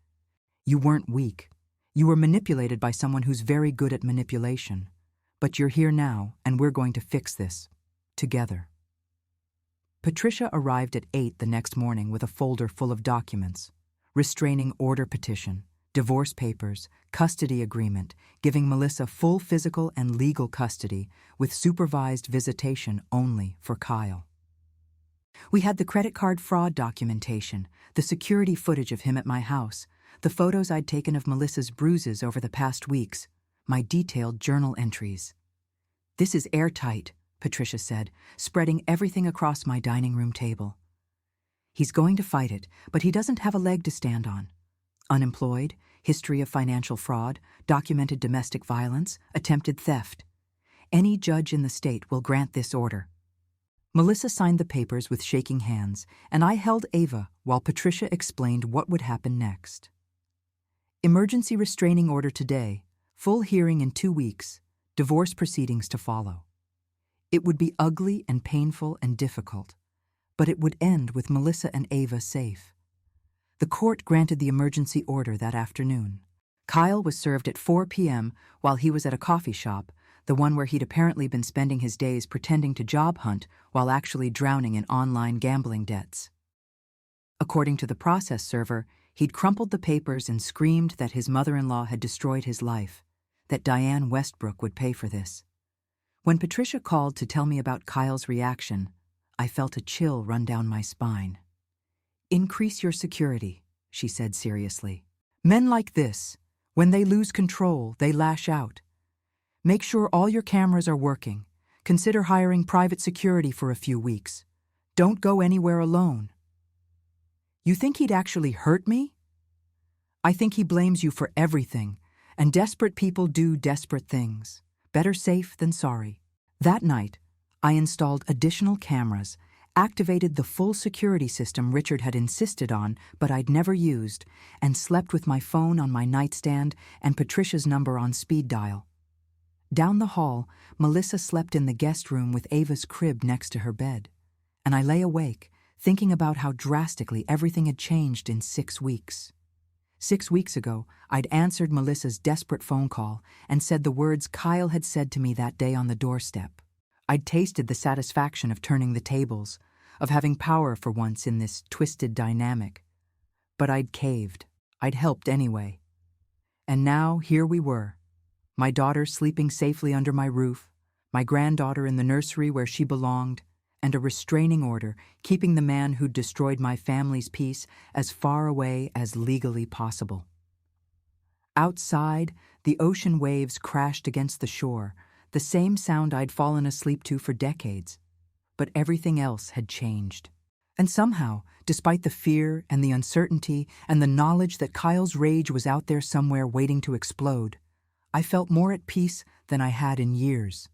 You weren't weak. You were manipulated by someone who's very good at manipulation. But you're here now, and we're going to fix this. Together. Patricia arrived at 8 the next morning with a folder full of documents. Restraining order petition, divorce papers, custody agreement, giving Melissa full physical and legal custody with supervised visitation only for Kyle. We had the credit card fraud documentation, the security footage of him at my house, the photos I'd taken of Melissa's bruises over the past weeks, my detailed journal entries. This is airtight, Patricia said, spreading everything across my dining room table. He's going to fight it, but he doesn't have a leg to stand on. Unemployed, history of financial fraud, documented domestic violence, attempted theft. Any judge in the state will grant this order. Melissa signed the papers with shaking hands, and I held Ava while Patricia explained what would happen next. Emergency restraining order today, full hearing in 2 weeks, divorce proceedings to follow. It would be ugly and painful and difficult, but it would end with Melissa and Ava safe. The court granted the emergency order that afternoon. Kyle was served at 4 p.m. while he was at a coffee shop, the one where he'd apparently been spending his days pretending to job hunt while actually drowning in online gambling debts. According to the process server, he'd crumpled the papers and screamed that his mother-in-law had destroyed his life, that Diane Westbrook would pay for this. When Patricia called to tell me about Kyle's reaction, I felt a chill run down my spine. Increase your security, she said seriously. Men like this, when they lose control, they lash out. Make sure all your cameras are working. Consider hiring private security for a few weeks. Don't go anywhere alone. You think he'd actually hurt me? I think he blames you for everything, and desperate people do desperate things. Better safe than sorry. That night, I installed additional cameras, activated the full security system Richard had insisted on but I'd never used, and slept with my phone on my nightstand and Patricia's number on speed dial. Down the hall, Melissa slept in the guest room with Ava's crib next to her bed, and I lay awake, thinking about how drastically everything had changed in 6 weeks. 6 weeks ago, I'd answered Melissa's desperate phone call and said the words Kyle had said to me that day on the doorstep. I'd tasted the satisfaction of turning the tables, of having power for once in this twisted dynamic. But I'd caved. I'd helped anyway. And now here we were. My daughter sleeping safely under my roof, my granddaughter in the nursery where she belonged, and a restraining order keeping the man who'd destroyed my family's peace as far away as legally possible. Outside, the ocean waves crashed against the shore, the same sound I'd fallen asleep to for decades. But everything else had changed. And somehow, despite the fear and the uncertainty and the knowledge that Kyle's rage was out there somewhere waiting to explode, I felt more at peace than I had in years.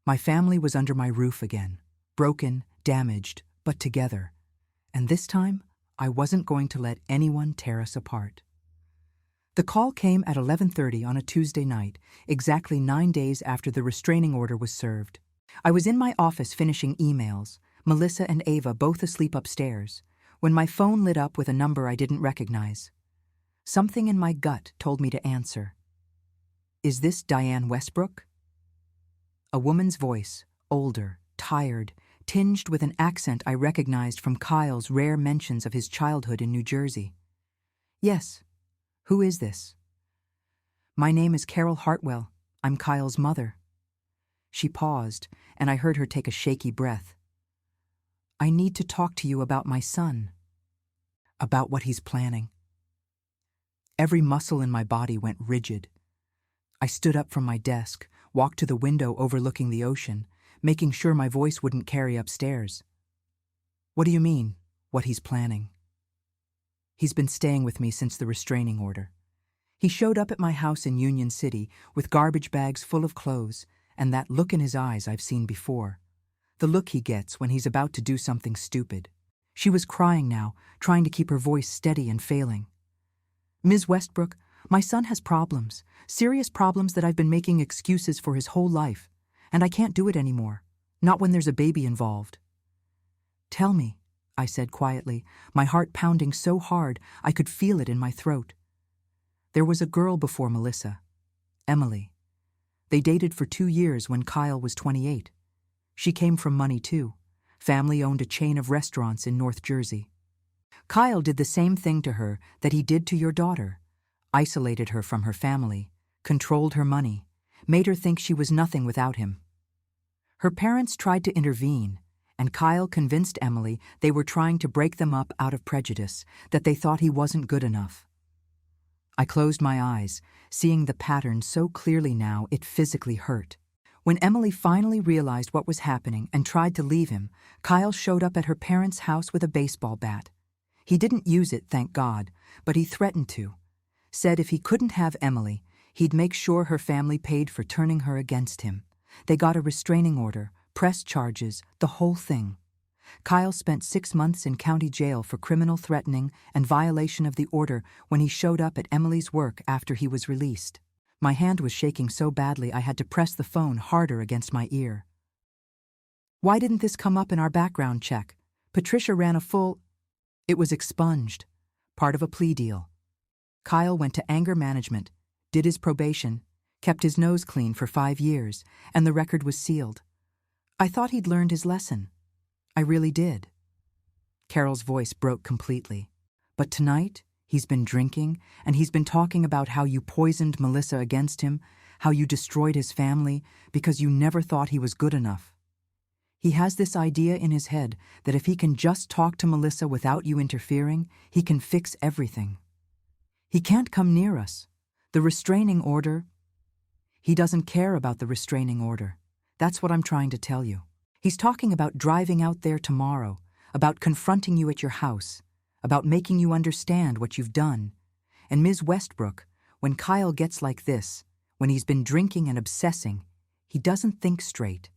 My family was under my roof again, broken, damaged, but together. And this time, I wasn't going to let anyone tear us apart. The call came at 11:30 on a Tuesday night, exactly 9 days after the restraining order was served. I was in my office finishing emails, Melissa and Ava both asleep upstairs, when my phone lit up with a number I didn't recognize. Something in my gut told me to answer. Is this Diane Westbrook? A woman's voice, older, tired, tinged with an accent I recognized from Kyle's rare mentions of his childhood in New Jersey. Yes. Who is this? My name is Carol Hartwell. I'm Kyle's mother. She paused, and I heard her take a shaky breath. I need to talk to you about my son. About what he's planning. Every muscle in my body went rigid. I stood up from my desk, walked to the window overlooking the ocean, making sure my voice wouldn't carry upstairs. What do you mean, what he's planning? He's been staying with me since the restraining order. He showed up at my house in Union City with garbage bags full of clothes and that look in his eyes I've seen before. The look he gets when he's about to do something stupid. She was crying now, trying to keep her voice steady and failing. Ms. Westbrook, my son has problems, serious problems that I've been making excuses for his whole life, and I can't do it anymore, not when there's a baby involved. Tell me, I said quietly, my heart pounding so hard I could feel it in my throat. There was a girl before Melissa, Emily. They dated for 2 years when Kyle was 28. She came from money too. Family owned a chain of restaurants in North Jersey. Kyle did the same thing to her that he did to your daughter. Isolated her from her family, controlled her money, made her think she was nothing without him. Her parents tried to intervene, and Kyle convinced Emily they were trying to break them up out of prejudice, that they thought he wasn't good enough. I closed my eyes, seeing the pattern so clearly now it physically hurt. When Emily finally realized what was happening and tried to leave him, Kyle showed up at her parents' house with a baseball bat. He didn't use it, thank God, but he threatened to. Said if he couldn't have Emily, he'd make sure her family paid for turning her against him. They got a restraining order, pressed charges, the whole thing. Kyle spent 6 months in county jail for criminal threatening and violation of the order when he showed up at Emily's work after he was released. My hand was shaking so badly I had to press the phone harder against my ear. Why didn't this come up in our background check? Patricia ran a full... It was expunged, part of a plea deal. Kyle went to anger management, did his probation, kept his nose clean for 5 years, and the record was sealed. I thought he'd learned his lesson. I really did. Carol's voice broke completely. But tonight, he's been drinking, and he's been talking about how you poisoned Melissa against him, how you destroyed his family because you never thought he was good enough. He has this idea in his head that if he can just talk to Melissa without you interfering, he can fix everything. He can't come near us. The restraining order... He doesn't care about the restraining order. That's what I'm trying to tell you. He's talking about driving out there tomorrow, about confronting you at your house, about making you understand what you've done. And Ms. Westbrook, when Kyle gets like this, when he's been drinking and obsessing, he doesn't think straight.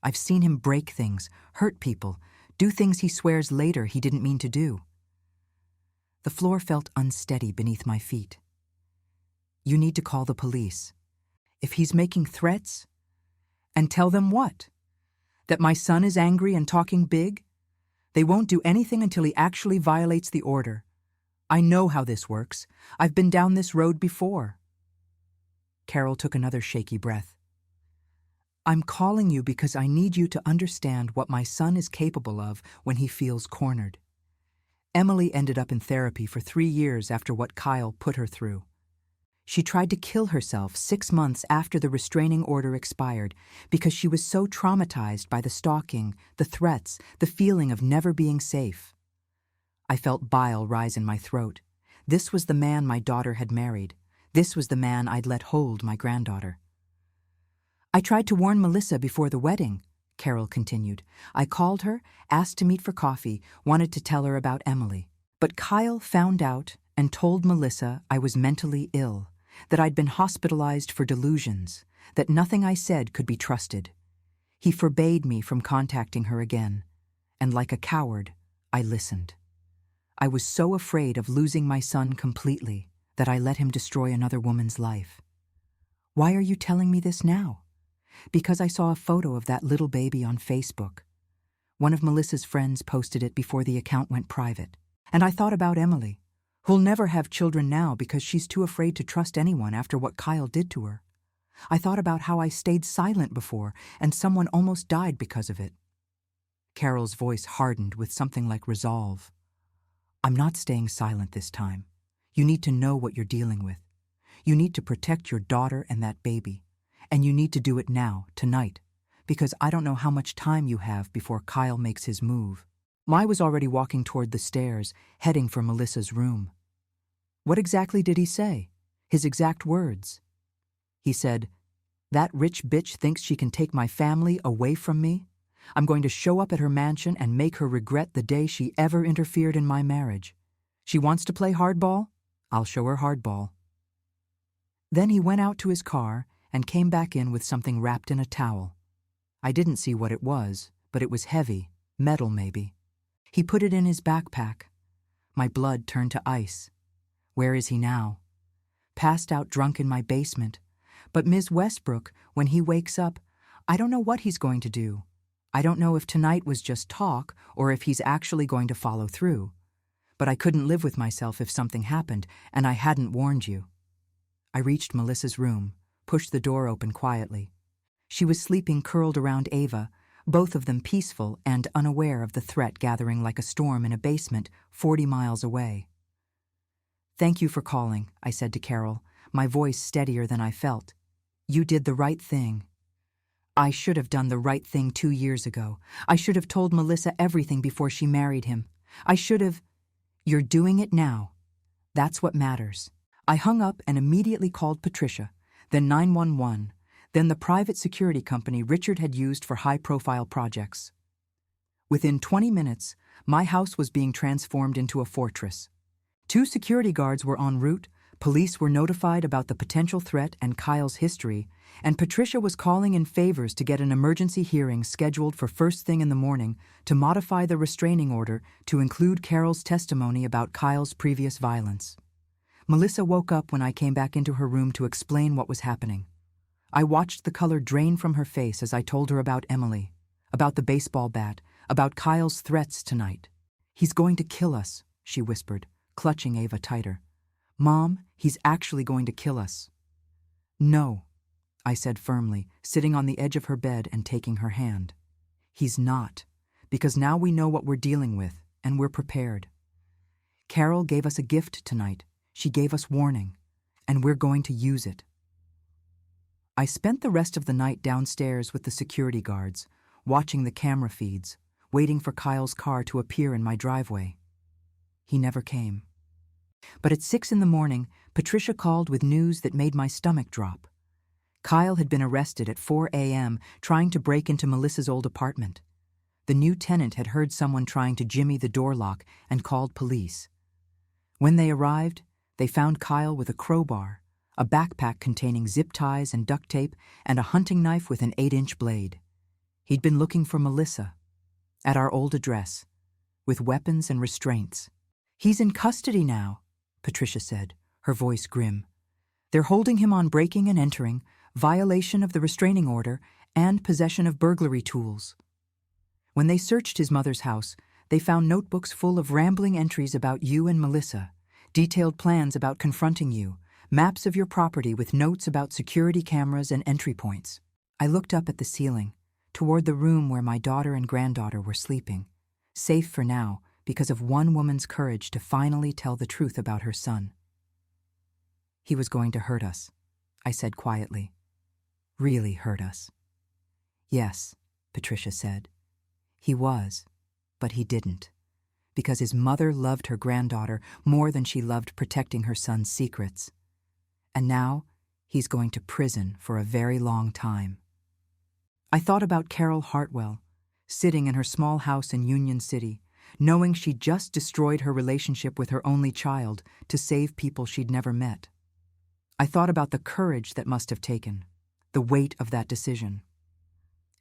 I've seen him break things, hurt people, do things he swears later he didn't mean to do. The floor felt unsteady beneath my feet. You need to call the police. If he's making threats, and tell them what? That my son is angry and talking big? They won't do anything until he actually violates the order. I know how this works. I've been down this road before. Carol took another shaky breath. I'm calling you because I need you to understand what my son is capable of when he feels cornered. Emily ended up in therapy for 3 years after what Kyle put her through. She tried to kill herself 6 months after the restraining order expired because she was so traumatized by the stalking, the threats, the feeling of never being safe. I felt bile rise in my throat. This was the man my daughter had married. This was the man I'd let hold my granddaughter. I tried to warn Melissa before the wedding, Carol continued. I called her, asked to meet for coffee, wanted to tell her about Emily. But Kyle found out and told Melissa I was mentally ill, that I'd been hospitalized for delusions, that nothing I said could be trusted. He forbade me from contacting her again, and like a coward, I listened. I was so afraid of losing my son completely that I let him destroy another woman's life. Why are you telling me this now? Because I saw a photo of that little baby on Facebook. One of Melissa's friends posted it before the account went private. And I thought about Emily, who'll never have children now because she's too afraid to trust anyone after what Kyle did to her. I thought about how I stayed silent before and someone almost died because of it. Carol's voice hardened with something like resolve. I'm not staying silent this time. You need to know what you're dealing with. You need to protect your daughter and that baby. And you need to do it now, tonight, because I don't know how much time you have before Kyle makes his move. I was already walking toward the stairs, heading for Melissa's room. What exactly did he say? His exact words. He said, "That rich bitch thinks she can take my family away from me. I'm going to show up at her mansion and make her regret the day she ever interfered in my marriage. She wants to play hardball? I'll show her hardball." Then he went out to his car and came back in with something wrapped in a towel. I didn't see what it was, but it was heavy, metal maybe. He put it in his backpack. My blood turned to ice. Where is he now? Passed out drunk in my basement. But Ms. Westbrook, when he wakes up, I don't know what he's going to do. I don't know if tonight was just talk or if he's actually going to follow through. But I couldn't live with myself if something happened, and I hadn't warned you. I reached Melissa's room, pushed the door open quietly. She was sleeping curled around Ava, both of them peaceful and unaware of the threat gathering like a storm in a basement 40 miles away. "Thank you for calling," I said to Carol, my voice steadier than I felt. "You did the right thing." I should have done the right thing 2 years ago. I should have told Melissa everything before she married him. I should have... You're doing it now. That's what matters. I hung up and immediately called Patricia, then 911, then the private security company Richard had used for high-profile projects. Within 20 minutes, my house was being transformed into a fortress. 2 security guards were en route, police were notified about the potential threat and Kyle's history, and Patricia was calling in favors to get an emergency hearing scheduled for first thing in the morning to modify the restraining order to include Carol's testimony about Kyle's previous violence. Melissa woke up when I came back into her room to explain what was happening. I watched the color drain from her face as I told her about Emily, about the baseball bat, about Kyle's threats tonight. "He's going to kill us," she whispered, clutching Ava tighter. "Mom, he's actually going to kill us." "No," I said firmly, sitting on the edge of her bed and taking her hand. "He's not, because now we know what we're dealing with, and we're prepared. Carol gave us a gift tonight. She gave us warning, and we're going to use it." I spent the rest of the night downstairs with the security guards, watching the camera feeds, waiting for Kyle's car to appear in my driveway. He never came. But at 6 in the morning, Patricia called with news that made my stomach drop. Kyle had been arrested at 4 a.m. trying to break into Melissa's old apartment. The new tenant had heard someone trying to jimmy the door lock and called police. When they arrived, they found Kyle with a crowbar, a backpack containing zip ties and duct tape, and a hunting knife with an 8-inch blade. He'd been looking for Melissa, at our old address, with weapons and restraints. "He's in custody now," Patricia said, her voice grim. "They're holding him on breaking and entering, violation of the restraining order, and possession of burglary tools." When they searched his mother's house, They found notebooks full of rambling entries about you and Melissa, detailed plans about confronting you, maps of your property with notes about security cameras and entry points. I looked up at the ceiling, toward the room where my daughter and granddaughter were sleeping, safe for now because of one woman's courage to finally tell the truth about her son. He was going to hurt us, I said quietly. Really hurt us. Yes, Patricia said. He was, but he didn't, because his mother loved her granddaughter more than she loved protecting her son's secrets. And now, he's going to prison for a very long time. I thought about Carol Hartwell, sitting in her small house in Union City, knowing she'd just destroyed her relationship with her only child to save people she'd never met. I thought about the courage that must have taken, the weight of that decision.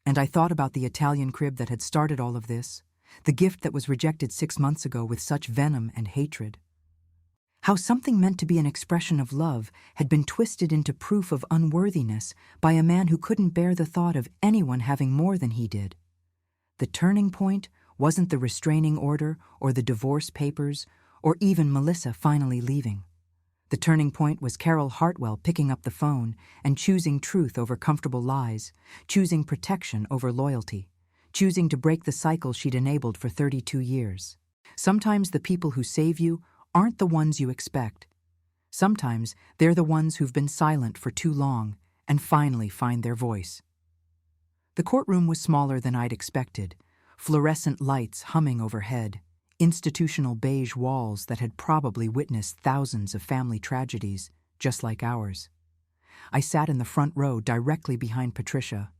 And I thought about the Italian crib that had started all of this, the gift that was rejected 6 months ago with such venom and hatred. How something meant to be an expression of love had been twisted into proof of unworthiness by a man who couldn't bear the thought of anyone having more than he did. The turning point wasn't the restraining order or the divorce papers or even Melissa finally leaving. The turning point was Carol Hartwell picking up the phone and choosing truth over comfortable lies, choosing protection over loyalty, choosing to break the cycle she'd enabled for 32 years. Sometimes the people who save you aren't the ones you expect. Sometimes they're the ones who've been silent for too long and finally find their voice. The courtroom was smaller than I'd expected, fluorescent lights humming overhead, institutional beige walls that had probably witnessed thousands of family tragedies, just like ours. I sat in the front row directly behind Patricia,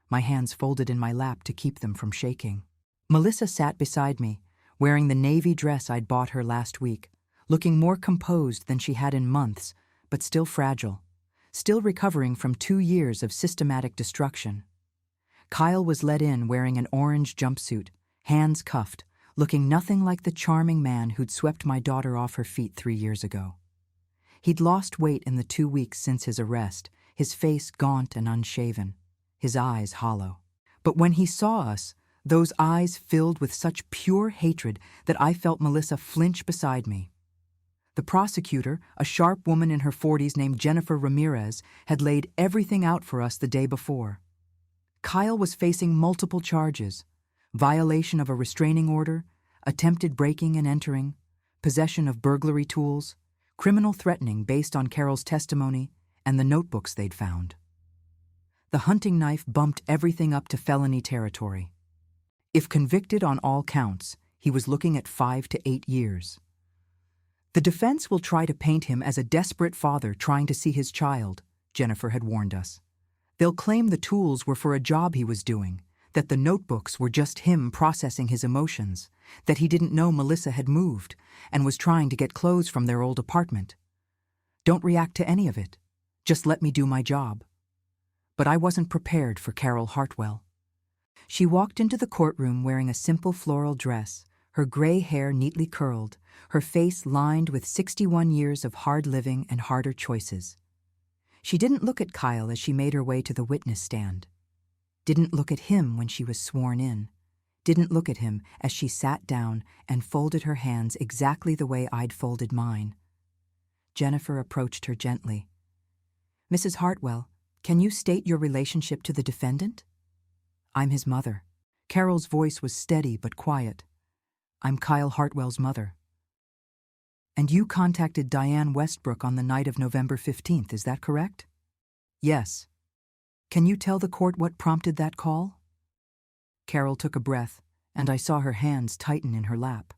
my hands folded in my lap to keep them from shaking. Melissa sat beside me, wearing the navy dress I'd bought her last week, looking more composed than she had in months, but still fragile, still recovering from 2 years of systematic destruction. Kyle was led in wearing an orange jumpsuit, hands cuffed, looking nothing like the charming man who'd swept my daughter off her feet 3 years ago. He'd lost weight in the 2 weeks since his arrest, his face gaunt and unshaven, his eyes hollow. But when he saw us, those eyes filled with such pure hatred that I felt Melissa flinch beside me. The prosecutor, a sharp woman in her 40s named Jennifer Ramirez, had laid everything out for us the day before. Kyle was facing multiple charges: violation of a restraining order, attempted breaking and entering, possession of burglary tools, criminal threatening based on Carol's testimony, and the notebooks they'd found. The hunting knife bumped everything up to felony territory. If convicted on all counts, he was looking at 5 to 8 years. The defense will try to paint him as a desperate father trying to see his child, Jennifer had warned us. They'll claim the tools were for a job he was doing, that the notebooks were just him processing his emotions, that he didn't know Melissa had moved and was trying to get clothes from their old apartment. Don't react to any of it. Just let me do my job. But I wasn't prepared for Carol Hartwell. She walked into the courtroom wearing a simple floral dress, her gray hair neatly curled, her face lined with 61 years of hard living and harder choices. She didn't look at Kyle as she made her way to the witness stand. Didn't look at him when she was sworn in. Didn't look at him as she sat down and folded her hands exactly the way I'd folded mine. Jennifer approached her gently. "Mrs. Hartwell, can you state your relationship to the defendant?" "I'm his mother." Carol's voice was steady but quiet. "I'm Kyle Hartwell's mother." "And you contacted Diane Westbrook on the night of November 15th, is that correct?" "Yes." "Can you tell the court what prompted that call?" Carol took a breath, and I saw her hands tighten in her lap.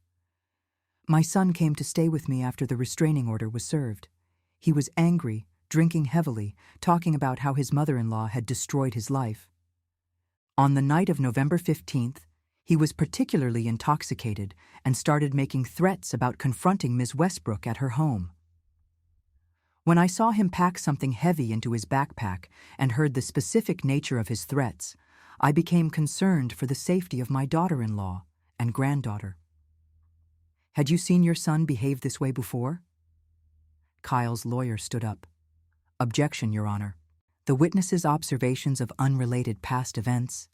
"My son came to stay with me after the restraining order was served. He was angry, drinking heavily, talking about how his mother-in-law had destroyed his life. On the night of November 15th, he was particularly intoxicated and started making threats about confronting Ms. Westbrook at her home. When I saw him pack something heavy into his backpack and heard the specific nature of his threats, I became concerned for the safety of my daughter-in-law and granddaughter." "Had you seen your son behave this way before?" Kyle's lawyer stood up. "Objection, Your Honor. The witness's observations of unrelated past events."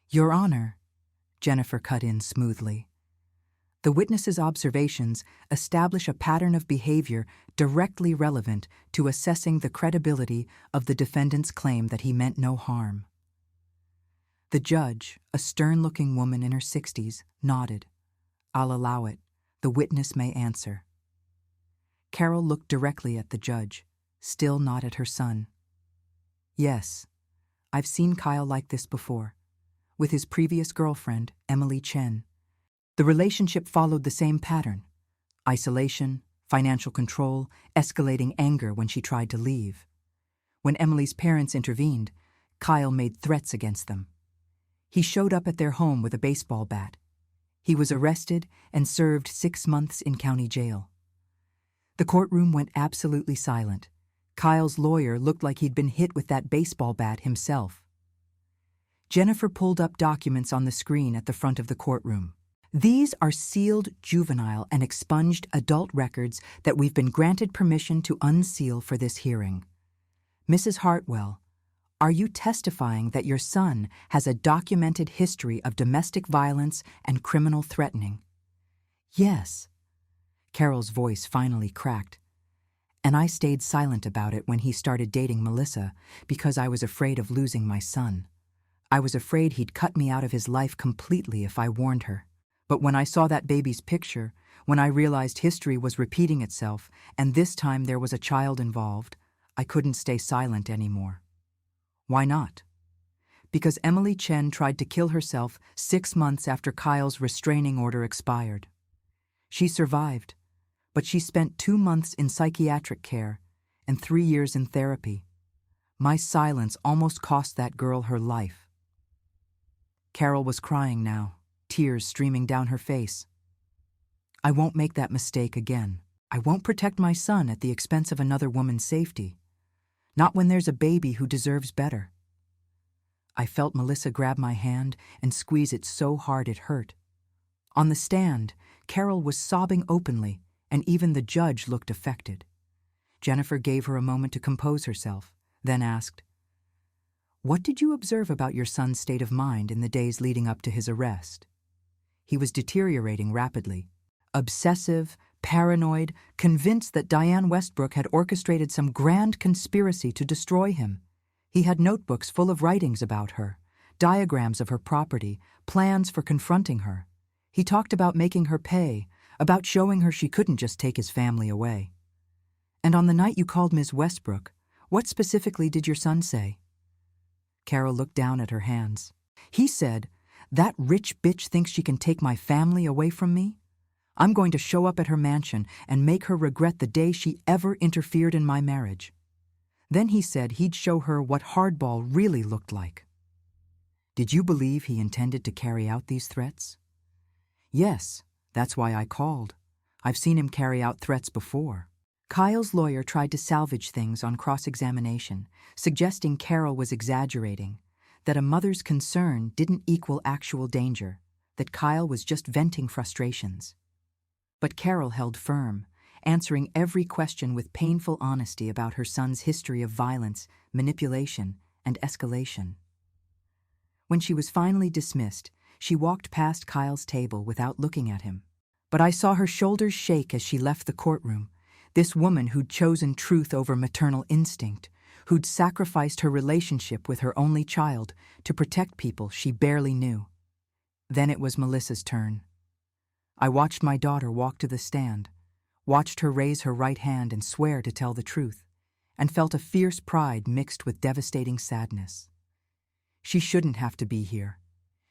"Your Honor, Jennifer cut in smoothly. The witness's observations establish a pattern of behavior directly relevant to assessing the credibility of the defendant's claim that he meant no harm. The judge, a stern-looking woman in her 60s, nodded. "I'll allow it. The witness may answer." Carol looked directly at the judge, still not at her son. "Yes, I've seen Kyle like this before, with his previous girlfriend, Emily Chen. The relationship followed the same pattern: isolation, financial control, escalating anger when she tried to leave. When Emily's parents intervened, Kyle made threats against them. He showed up at their home with a baseball bat. He was arrested and served 6 months in county jail." The courtroom went absolutely silent. Kyle's lawyer looked like he'd been hit with that baseball bat himself. Jennifer pulled up documents on the screen at the front of the courtroom. "These are sealed juvenile and expunged adult records that we've been granted permission to unseal for this hearing. Mrs. Hartwell, are you testifying that your son has a documented history of domestic violence and criminal threatening?" "Yes." Carol's voice finally cracked. "And I stayed silent about it when he started dating Melissa because I was afraid of losing my son. I was afraid he'd cut me out of his life completely if I warned her. But when I saw that baby's picture, when I realized history was repeating itself, and this time there was a child involved, I couldn't stay silent anymore." "Why not?" "Because Emily Chen tried to kill herself 6 months after Kyle's restraining order expired. She survived, but she spent 2 months in psychiatric care and 3 years in therapy. My silence almost cost that girl her life." Carol was crying now, tears streaming down her face. "I won't make that mistake again. I won't protect my son at the expense of another woman's safety. Not when there's a baby who deserves better." I felt Melissa grab my hand and squeeze it so hard it hurt. On the stand, Carol was sobbing openly, and even the judge looked affected. Jennifer gave her a moment to compose herself, then asked, "What did you observe about your son's state of mind in the days leading up to his arrest?" "He was deteriorating rapidly. Obsessive, paranoid, convinced that Diane Westbrook had orchestrated some grand conspiracy to destroy him. He had notebooks full of writings about her, diagrams of her property, plans for confronting her. He talked about making her pay, about showing her she couldn't just take his family away." "And on the night you called Ms. Westbrook, what specifically did your son say?" Carol looked down at her hands. "He said, 'That rich bitch thinks she can take my family away from me? I'm going to show up at her mansion and make her regret the day she ever interfered in my marriage.' Then he said he'd show her what hardball really looked like." "Did you believe he intended to carry out these threats?" "Yes, that's why I called. I've seen him carry out threats before." Kyle's lawyer tried to salvage things on cross-examination, suggesting Carol was exaggerating, that a mother's concern didn't equal actual danger, that Kyle was just venting frustrations. But Carol held firm, answering every question with painful honesty about her son's history of violence, manipulation, and escalation. When she was finally dismissed, she walked past Kyle's table without looking at him. But I saw her shoulders shake as she left the courtroom, this woman who'd chosen truth over maternal instinct, who'd sacrificed her relationship with her only child to protect people she barely knew. Then it was Melissa's turn. I watched my daughter walk to the stand, watched her raise her right hand and swear to tell the truth, and felt a fierce pride mixed with devastating sadness. She shouldn't have to be here.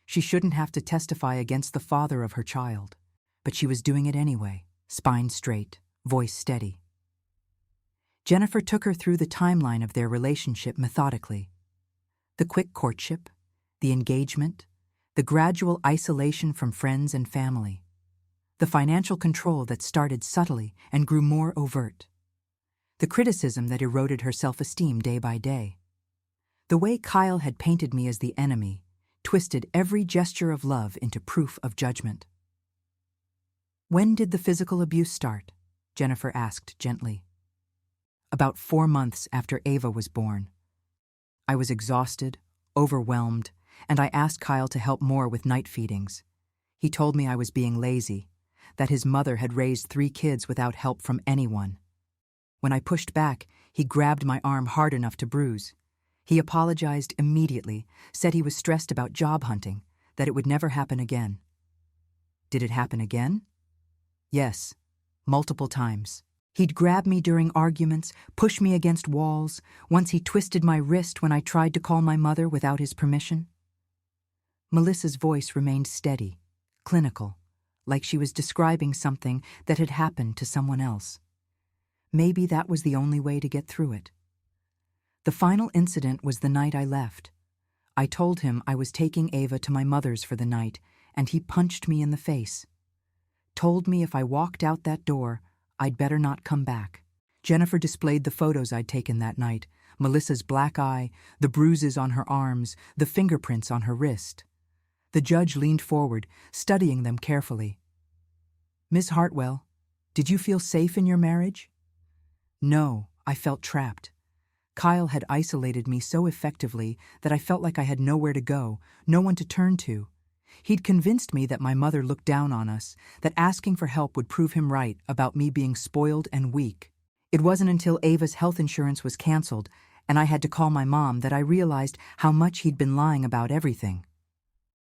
She shouldn't have to testify against the father of her child, but she was doing it anyway, spine straight, voice steady. Jennifer took her through the timeline of their relationship methodically. The quick courtship, the engagement, the gradual isolation from friends and family, the financial control that started subtly and grew more overt, the criticism that eroded her self-esteem day by day. The way Kyle had painted me as the enemy twisted every gesture of love into proof of judgment. "When did the physical abuse start?" Jennifer asked gently. "About 4 months after Ava was born. I was exhausted, overwhelmed, and I asked Kyle to help more with night feedings. He told me I was being lazy, that his mother had raised 3 kids without help from anyone. When I pushed back, he grabbed my arm hard enough to bruise. He apologized immediately, said he was stressed about job hunting, that it would never happen again. Did it happen again? Yes, multiple times. He'd grab me during arguments, push me against walls. Once he twisted my wrist when I tried to call my mother without his permission. Melissa's voice remained steady, clinical, like she was describing something that had happened to someone else. Maybe that was the only way to get through it. The final incident was the night I left. I told him I was taking Ava to my mother's for the night, and he punched me in the face. Told me if I walked out that door, I'd better not come back. Jennifer displayed the photos I'd taken that night, Melissa's black eye, the bruises on her arms, the fingerprints on her wrist. The judge leaned forward, studying them carefully. "Miss Hartwell, did you feel safe in your marriage?" "No, I felt trapped. Kyle had isolated me so effectively that I felt like I had nowhere to go, no one to turn to. He'd convinced me that my mother looked down on us, that asking for help would prove him right about me being spoiled and weak. It wasn't until Ava's health insurance was canceled and I had to call my mom that I realized how much he'd been lying about everything."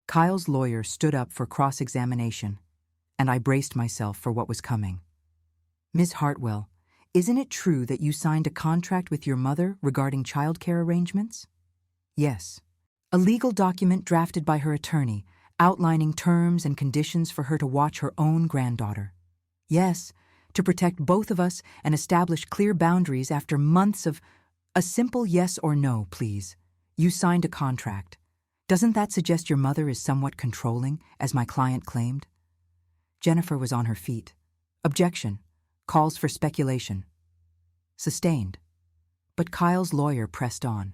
Kyle's lawyer stood up for cross-examination, and I braced myself for what was coming. "Ms. Hartwell, isn't it true that you signed a contract with your mother regarding childcare arrangements?" "Yes. A legal document drafted by her attorney, outlining terms and conditions for her to watch her own granddaughter." "Yes, to protect both of us and establish clear boundaries after months of—" "A simple yes or no, please. You signed a contract. Doesn't that suggest your mother is somewhat controlling, as my client claimed?" Jennifer was on her feet. "Objection. Calls for speculation." Sustained. But Kyle's lawyer pressed on.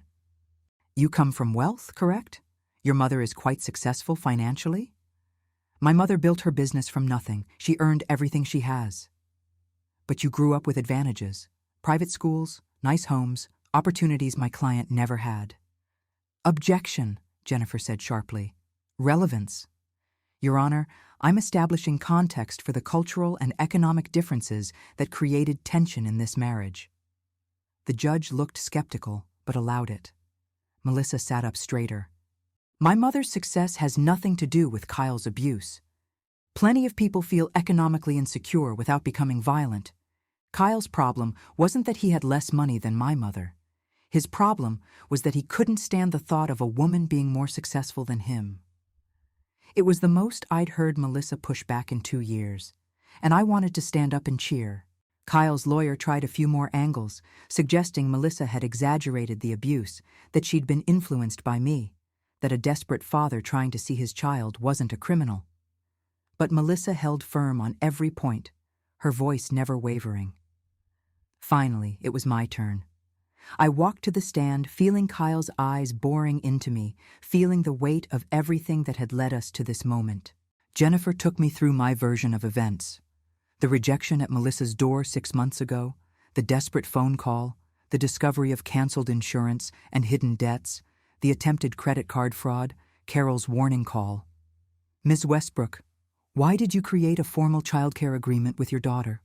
"You come from wealth, correct? Your mother is quite successful financially?" "My mother built her business from nothing. She earned everything she has." "But you grew up with advantages. Private schools, nice homes, opportunities my client never had." "Objection," Jennifer said sharply. "Relevance. Your Honor, I'm establishing context for the cultural and economic differences that created tension in this marriage." The judge looked skeptical, but allowed it. Melissa sat up straighter. "My mother's success has nothing to do with Kyle's abuse. Plenty of people feel economically insecure without becoming violent. Kyle's problem wasn't that he had less money than my mother. His problem was that he couldn't stand the thought of a woman being more successful than him." It was the most I'd heard Melissa push back in 2 years, and I wanted to stand up and cheer. Kyle's lawyer tried a few more angles, suggesting Melissa had exaggerated the abuse, that she'd been influenced by me, that a desperate father trying to see his child wasn't a criminal. But Melissa held firm on every point, her voice never wavering. Finally, it was my turn. I walked to the stand, feeling Kyle's eyes boring into me, feeling the weight of everything that had led us to this moment. Jennifer took me through my version of events. The rejection at Melissa's door 6 months ago, the desperate phone call, the discovery of canceled insurance and hidden debts, the attempted credit card fraud, Carol's warning call. "Ms. Westbrook, why did you create a formal childcare agreement with your daughter?"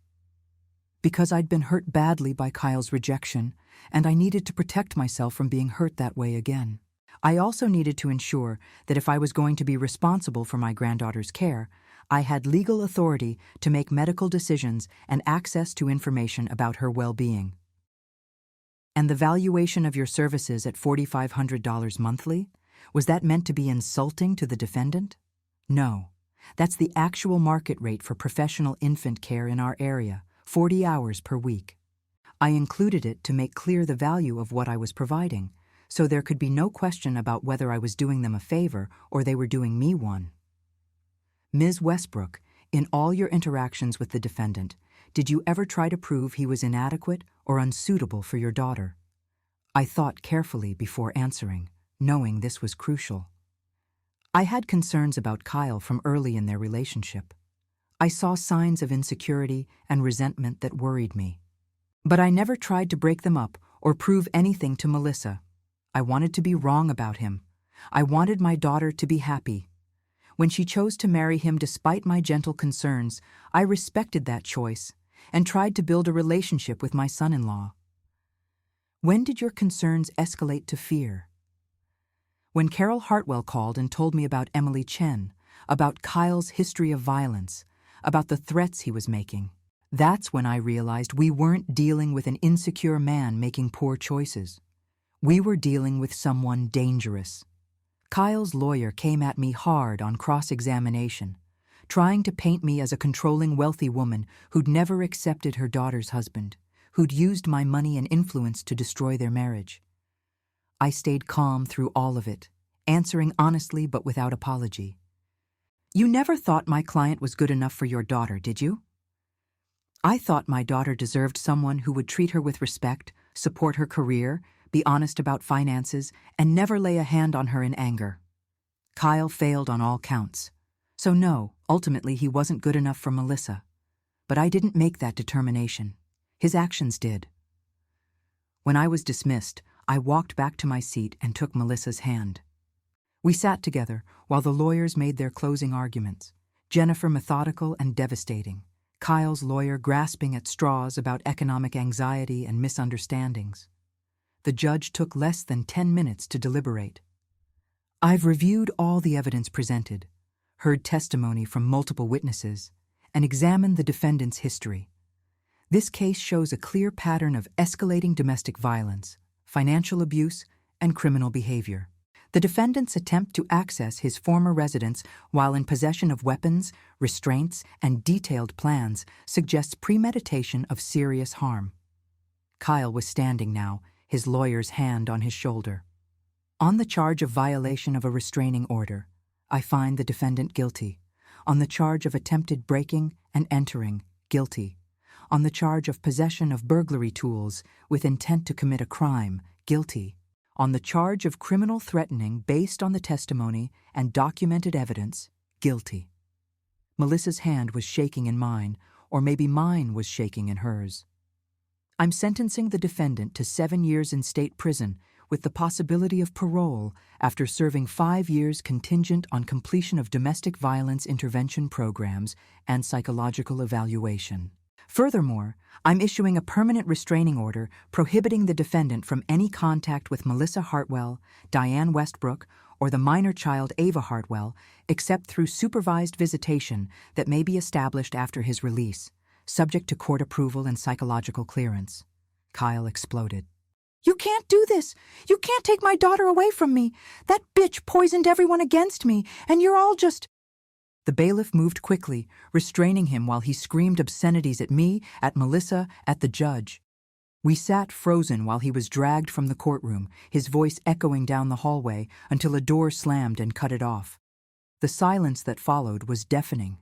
"Because I'd been hurt badly by Kyle's rejection, and I needed to protect myself from being hurt that way again. I also needed to ensure that if I was going to be responsible for my granddaughter's care, I had legal authority to make medical decisions and access to information about her well-being." "And the valuation of your services at $4,500 monthly? Was that meant to be insulting to the defendant?" "No. That's the actual market rate for professional infant care in our area, 40 hours per week. I included it to make clear the value of what I was providing, so there could be no question about whether I was doing them a favor or they were doing me one." "Ms. Westbrook, in all your interactions with the defendant, did you ever try to prove he was inadequate or unsuitable for your daughter?" I thought carefully before answering, knowing this was crucial. I had concerns about Kyle from early in their relationship. I saw signs of insecurity and resentment that worried me. But I never tried to break them up or prove anything to Melissa. I wanted to be wrong about him, I wanted my daughter to be happy. When she chose to marry him despite my gentle concerns, I respected that choice and tried to build a relationship with my son-in-law. When did your concerns escalate to fear? When Carol Hartwell called and told me about Emily Chen, about Kyle's history of violence, about the threats he was making, that's when I realized we weren't dealing with an insecure man making poor choices. We were dealing with someone dangerous. Kyle's lawyer came at me hard on cross-examination, trying to paint me as a controlling wealthy woman who'd never accepted her daughter's husband, who'd used my money and influence to destroy their marriage. I stayed calm through all of it, answering honestly but without apology. You never thought my client was good enough for your daughter, did you? I thought my daughter deserved someone who would treat her with respect, support her career, be honest about finances, and never lay a hand on her in anger. Kyle failed on all counts. So no, ultimately he wasn't good enough for Melissa. But I didn't make that determination. His actions did. When I was dismissed, I walked back to my seat and took Melissa's hand. We sat together while the lawyers made their closing arguments, Jennifer methodical and devastating, Kyle's lawyer grasping at straws about economic anxiety and misunderstandings. The judge took less than 10 minutes to deliberate. I've reviewed all the evidence presented, heard testimony from multiple witnesses, and examined the defendant's history. This case shows a clear pattern of escalating domestic violence, financial abuse, and criminal behavior. The defendant's attempt to access his former residence while in possession of weapons, restraints, and detailed plans suggests premeditation of serious harm. Kyle was standing now, his lawyer's hand on his shoulder. On the charge of violation of a restraining order, I find the defendant guilty. On the charge of attempted breaking and entering, guilty. On the charge of possession of burglary tools with intent to commit a crime, guilty. On the charge of criminal threatening based on the testimony and documented evidence, guilty. Melissa's hand was shaking in mine, or maybe mine was shaking in hers. I'm sentencing the defendant to 7 years in state prison with the possibility of parole after serving 5 years contingent on completion of domestic violence intervention programs and psychological evaluation. Furthermore, I'm issuing a permanent restraining order prohibiting the defendant from any contact with Melissa Hartwell, Diane Westbrook, or the minor child Ava Hartwell, except through supervised visitation that may be established after his release, subject to court approval and psychological clearance. Kyle exploded. You can't do this! You can't take my daughter away from me! That bitch poisoned everyone against me, and you're all just... The bailiff moved quickly, restraining him while he screamed obscenities at me, at Melissa, at the judge. We sat frozen while he was dragged from the courtroom, his voice echoing down the hallway until a door slammed and cut it off. The silence that followed was deafening.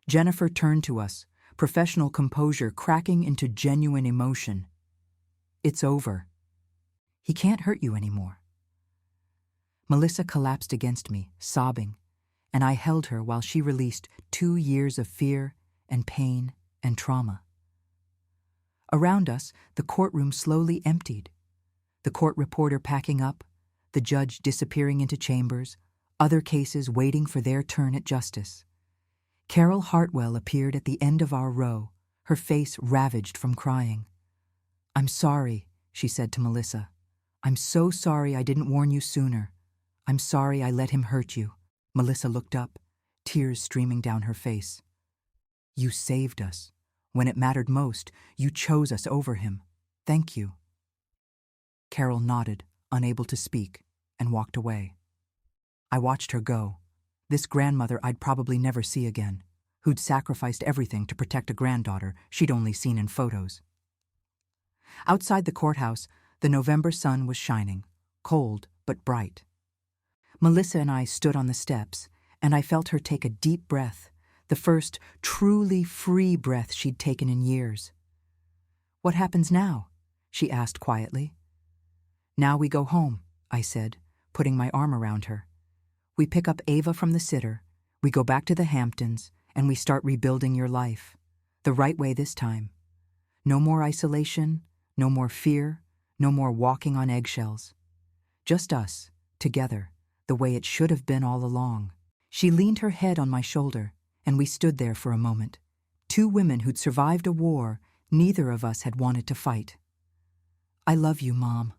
Jennifer turned to us, professional composure cracking into genuine emotion. It's over. He can't hurt you anymore. Melissa collapsed against me, sobbing, and I held her while she released 2 years of fear and pain and trauma. Around us, the courtroom slowly emptied. The court reporter packing up, the judge disappearing into chambers, other cases waiting for their turn at justice. Carol Hartwell appeared at the end of our row, her face ravaged from crying. I'm sorry, she said to Melissa. I'm so sorry I didn't warn you sooner. I'm sorry I let him hurt you. Melissa looked up, tears streaming down her face. You saved us. When it mattered most, you chose us over him. Thank you. Carol nodded, unable to speak, and walked away. I watched her go. This grandmother I'd probably never see again, who'd sacrificed everything to protect a granddaughter she'd only seen in photos. Outside the courthouse, the November sun was shining, cold but bright. Melissa and I stood on the steps, and I felt her take a deep breath, the first truly free breath she'd taken in years. What happens now? She asked quietly. Now we go home, I said, putting my arm around her. We pick up Ava from the sitter, we go back to the Hamptons, and we start rebuilding your life. The right way this time. No more isolation, no more fear, no more walking on eggshells. Just us, together, the way it should have been all along. She leaned her head on my shoulder, and we stood there for a moment. Two women who'd survived a war neither of us had wanted to fight. I love you, Mom.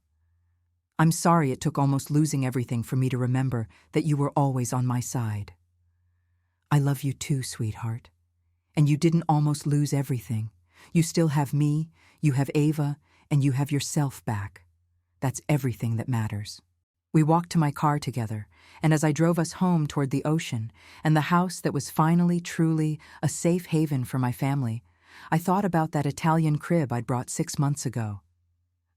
I'm sorry it took almost losing everything for me to remember that you were always on my side. I love you too, sweetheart. And you didn't almost lose everything. You still have me, you have Ava, and you have yourself back. That's everything that matters. We walked to my car together, and as I drove us home toward the ocean and the house that was finally, truly, a safe haven for my family, I thought about that Italian crib I'd brought 6 months ago.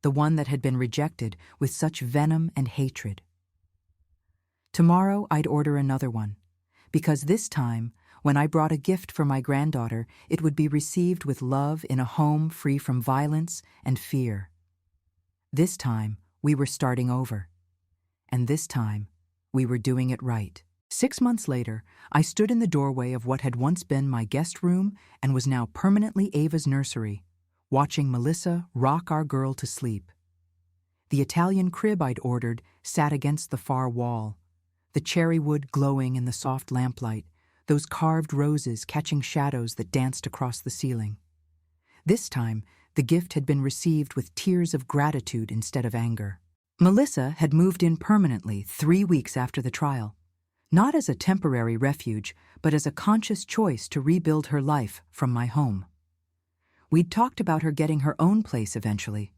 The one that had been rejected with such venom and hatred. Tomorrow I'd order another one, because this time, when I brought a gift for my granddaughter, it would be received with love in a home free from violence and fear. This time, we were starting over. And this time, we were doing it right. 6 months later, I stood in the doorway of what had once been my guest room and was now permanently Ava's nursery, watching Melissa rock our girl to sleep. The Italian crib I'd ordered sat against the far wall, the cherry wood glowing in the soft lamplight, those carved roses catching shadows that danced across the ceiling. This time, the gift had been received with tears of gratitude instead of anger. Melissa had moved in permanently 3 weeks after the trial, not as a temporary refuge, but as a conscious choice to rebuild her life from my home. We'd talked about her getting her own place eventually,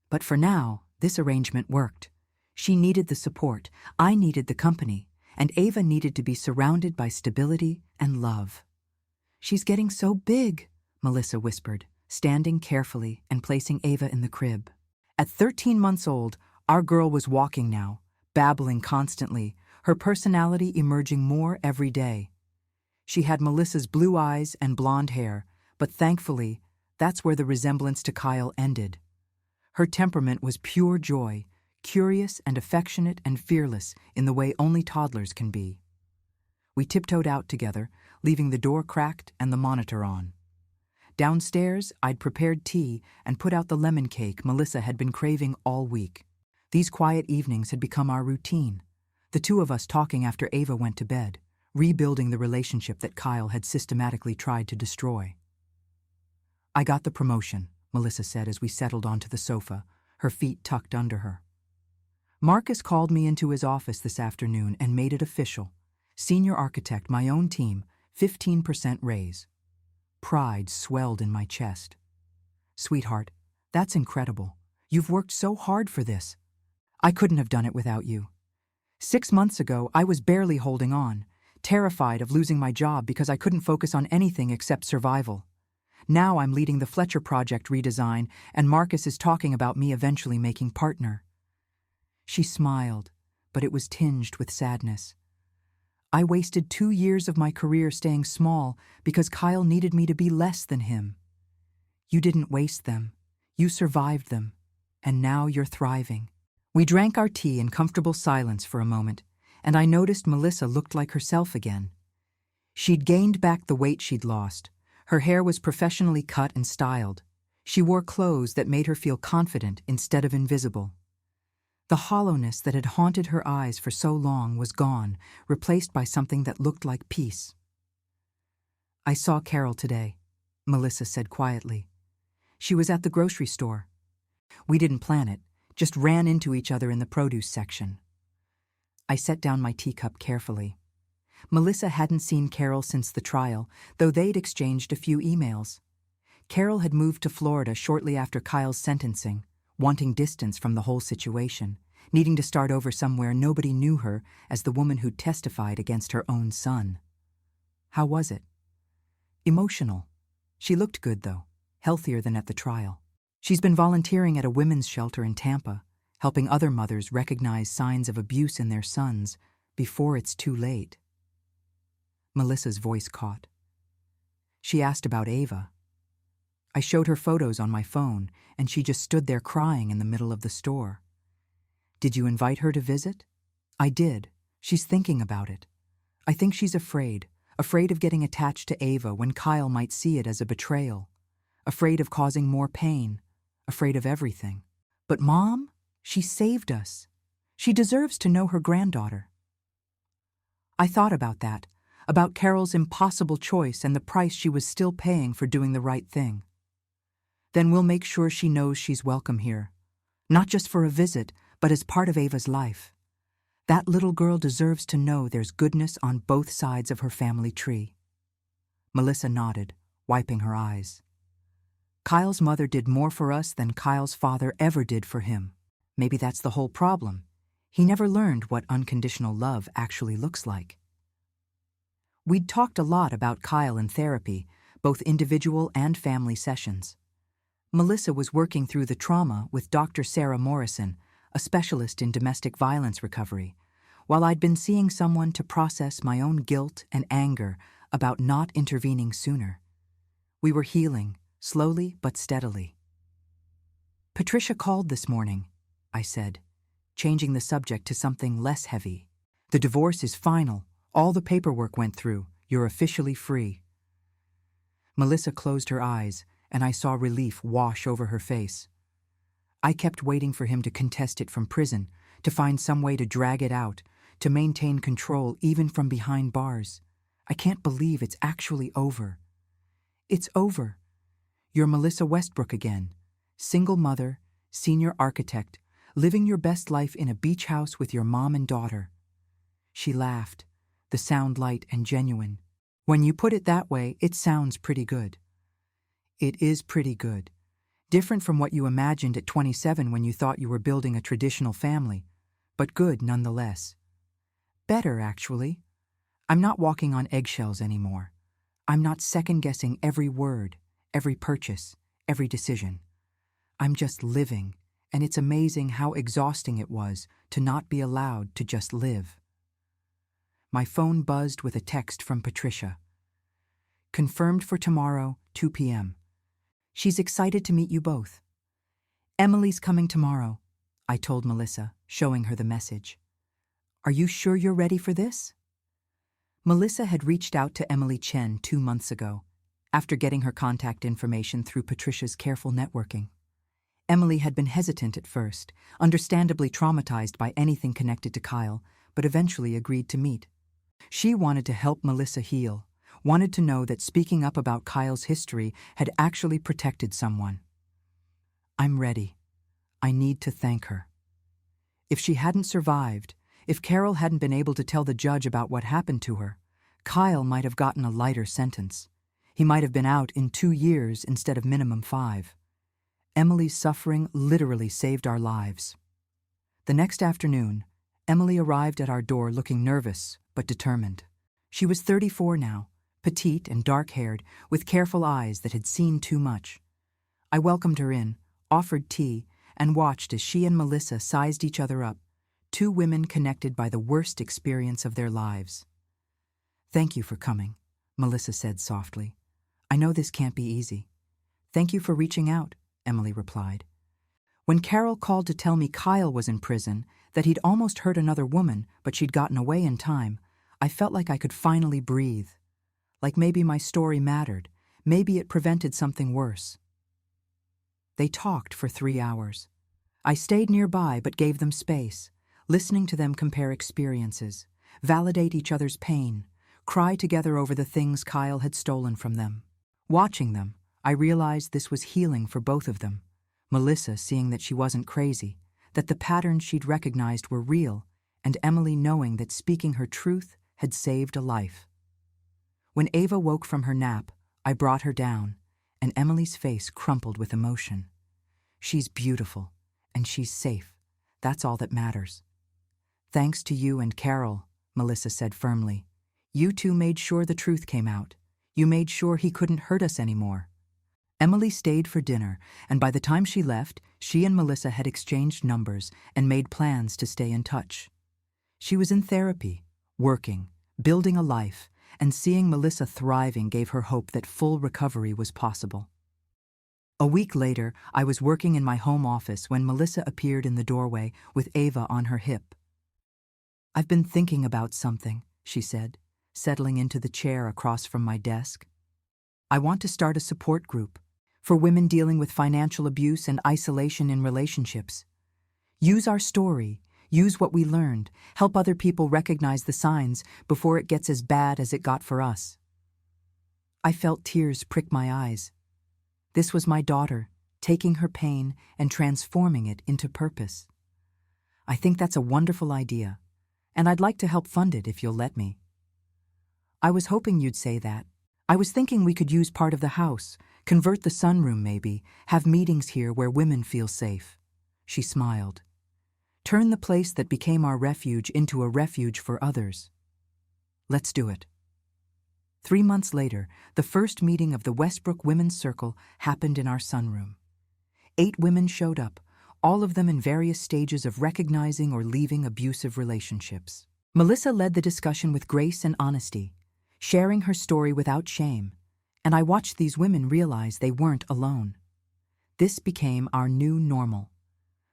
but for now, this arrangement worked. She needed the support, I needed the company, and Ava needed to be surrounded by stability and love. "She's getting so big," Melissa whispered, standing carefully and placing Ava in the crib. At 13 months old, our girl was walking now, babbling constantly, her personality emerging more every day. She had Melissa's blue eyes and blonde hair, but thankfully, that's where the resemblance to Kyle ended. Her temperament was pure joy, curious and affectionate and fearless in the way only toddlers can be. We tiptoed out together, leaving the door cracked and the monitor on. Downstairs, I'd prepared tea and put out the lemon cake Melissa had been craving all week. These quiet evenings had become our routine, the two of us talking after Ava went to bed, rebuilding the relationship that Kyle had systematically tried to destroy. "I got the promotion," Melissa said as we settled onto the sofa, her feet tucked under her. "Marcus called me into his office this afternoon and made it official. Senior architect, my own team, 15% raise." Pride swelled in my chest. "Sweetheart, that's incredible. You've worked so hard for this. I couldn't have done it without you. 6 months ago, I was barely holding on, terrified of losing my job because I couldn't focus on anything except survival. Now I'm leading the Fletcher project redesign, and Marcus is talking about me eventually making partner." She smiled, but it was tinged with sadness. "I wasted 2 years of my career staying small because Kyle needed me to be less than him. You didn't waste them. You survived them. And now you're thriving." We drank our tea in comfortable silence for a moment, and I noticed Melissa looked like herself again. She'd gained back the weight she'd lost. Her hair was professionally cut and styled. She wore clothes that made her feel confident instead of invisible. The hollowness that had haunted her eyes for so long was gone, replaced by something that looked like peace. "I saw Carol today," Melissa said quietly. "She was at the grocery store. We didn't plan it, just ran into each other in the produce section." I set down my teacup carefully. Melissa hadn't seen Carol since the trial, though they'd exchanged a few emails. Carol had moved to Florida shortly after Kyle's sentencing, wanting distance from the whole situation, needing to start over somewhere nobody knew her as the woman who'd testified against her own son. How was it? Emotional. She looked good, though, healthier than at the trial. She's been volunteering at a women's shelter in Tampa, helping other mothers recognize signs of abuse in their sons before it's too late. Melissa's voice caught. She asked about Ava. I showed her photos on my phone, and she just stood there crying in the middle of the store. "Did you invite her to visit?" "I did. She's thinking about it. I think she's afraid of getting attached to Ava when Kyle might see it as a betrayal, afraid of causing more pain, afraid of everything. But Mom, she saved us. She deserves to know her granddaughter." I thought about that, about Carol's impossible choice and the price she was still paying for doing the right thing. Then we'll make sure she knows she's welcome here. Not just for a visit, but as part of Ava's life. That little girl deserves to know there's goodness on both sides of her family tree. Melissa nodded, wiping her eyes. Kyle's mother did more for us than Kyle's father ever did for him. Maybe that's the whole problem. He never learned what unconditional love actually looks like. We'd talked a lot about Kyle in therapy, both individual and family sessions. Melissa was working through the trauma with Dr. Sarah Morrison, a specialist in domestic violence recovery, while I'd been seeing someone to process my own guilt and anger about not intervening sooner. We were healing, slowly but steadily. "Patricia called this morning," I said, changing the subject to something less heavy. "The divorce is final. All the paperwork went through. You're officially free." Melissa closed her eyes, and I saw relief wash over her face. I kept waiting for him to contest it from prison, to find some way to drag it out, to maintain control even from behind bars. I can't believe it's actually over. It's over. You're Melissa Westbrook again, single mother, senior architect, living your best life in a beach house with your mom and daughter. She laughed, the sound light and genuine. "When you put it that way, it sounds pretty good." It is pretty good. Different from what you imagined at 27 when you thought you were building a traditional family, but good nonetheless. Better, actually. I'm not walking on eggshells anymore. I'm not second-guessing every word, every purchase, every decision. I'm just living, and it's amazing how exhausting it was to not be allowed to just live. My phone buzzed with a text from Patricia. "Confirmed for tomorrow, 2 p.m. She's excited to meet you both." "Emily's coming tomorrow," I told Melissa, showing her the message. "Are you sure you're ready for this?" Melissa had reached out to Emily Chen 2 months ago, after getting her contact information through Patricia's careful networking. Emily had been hesitant at first, understandably traumatized by anything connected to Kyle, but eventually agreed to meet. She wanted to help Melissa heal, wanted to know that speaking up about Kyle's history had actually protected someone. I'm ready. I need to thank her. If she hadn't survived, if Carol hadn't been able to tell the judge about what happened to her, Kyle might have gotten a lighter sentence. He might have been out in 2 years instead of minimum 5. Emily's suffering literally saved our lives. The next afternoon, Emily arrived at our door looking nervous but determined. She was 34 now, petite and dark-haired, with careful eyes that had seen too much. I welcomed her in, offered tea, and watched as she and Melissa sized each other up, 2 women connected by the worst experience of their lives. "Thank you for coming," Melissa said softly. "I know this can't be easy." "Thank you for reaching out," Emily replied. When Carol called to tell me Kyle was in prison, that he'd almost hurt another woman, but she'd gotten away in time, I felt like I could finally breathe. Like maybe my story mattered, maybe it prevented something worse. They talked for 3 hours. I stayed nearby but gave them space, listening to them compare experiences, validate each other's pain, cry together over the things Kyle had stolen from them. Watching them, I realized this was healing for both of them. Melissa seeing that she wasn't crazy, that the patterns she'd recognized were real, and Emily knowing that speaking her truth had saved a life. When Ava woke from her nap, I brought her down, and Emily's face crumpled with emotion. She's beautiful, and she's safe. That's all that matters. "Thanks to you and Carol," Melissa said firmly. "You two made sure the truth came out. You made sure he couldn't hurt us anymore." Emily stayed for dinner, and by the time she left, she and Melissa had exchanged numbers and made plans to stay in touch. She was in therapy, working, building a life, and seeing Melissa thriving gave her hope that full recovery was possible. A week later, I was working in my home office when Melissa appeared in the doorway with Ava on her hip. "I've been thinking about something," she said, settling into the chair across from my desk. "I want to start a support group for women dealing with financial abuse and isolation in relationships. Use our story, Use what we learned, help other people recognize the signs before it gets as bad as it got for us. I felt tears prick my eyes. This was my daughter, taking her pain and transforming it into purpose. I think that's a wonderful idea, and I'd like to help fund it if you'll let me. I was hoping you'd say that. I was thinking we could use part of the house, convert the sunroom maybe, have meetings here where women feel safe. She smiled. Turn the place that became our refuge into a refuge for others. Let's do it. 3 months later, the first meeting of the Westbrook Women's Circle happened in our sunroom. 8 women showed up, all of them in various stages of recognizing or leaving abusive relationships. Melissa led the discussion with grace and honesty, sharing her story without shame, and I watched these women realize they weren't alone. This became our new normal.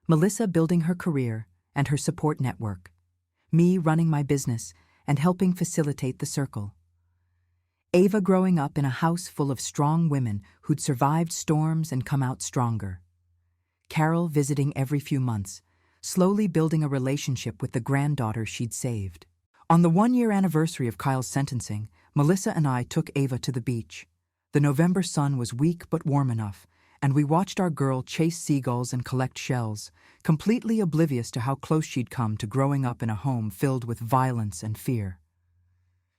Melissa building her career and her support network, me running my business and helping facilitate the circle. Ava growing up in a house full of strong women who'd survived storms and come out stronger. Carol visiting every few months, slowly building a relationship with the granddaughter she'd saved. On the 1-year anniversary of Kyle's sentencing, Melissa and I took Ava to the beach. The November sun was weak but warm enough, and we watched our girl chase seagulls and collect shells, completely oblivious to how close she'd come to growing up in a home filled with violence and fear.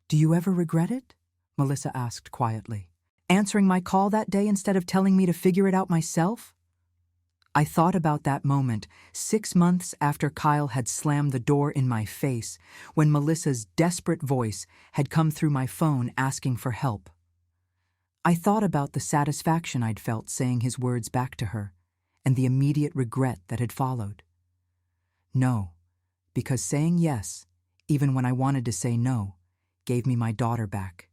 "Do you ever regret it?" Melissa asked quietly. "Answering my call that day instead of telling me to figure it out myself?" I thought about that moment 6 months after Kyle had slammed the door in my face, when Melissa's desperate voice had come through my phone asking for help. I thought about the satisfaction I'd felt saying his words back to her, and the immediate regret that had followed. No, because saying yes, even when I wanted to say no, gave me my daughter back,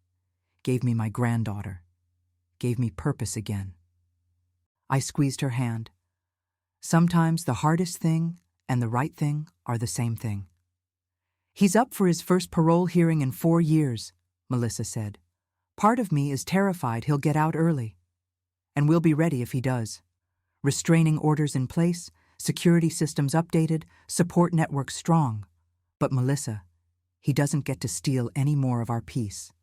gave me my granddaughter, gave me purpose again. I squeezed her hand. Sometimes the hardest thing and the right thing are the same thing. "He's up for his first parole hearing in 4 years, Melissa said. "Part of me is terrified he'll get out early. And we'll be ready if he does. Restraining orders in place, security systems updated, support networks strong. But Melissa, he doesn't get to steal any more of our peace.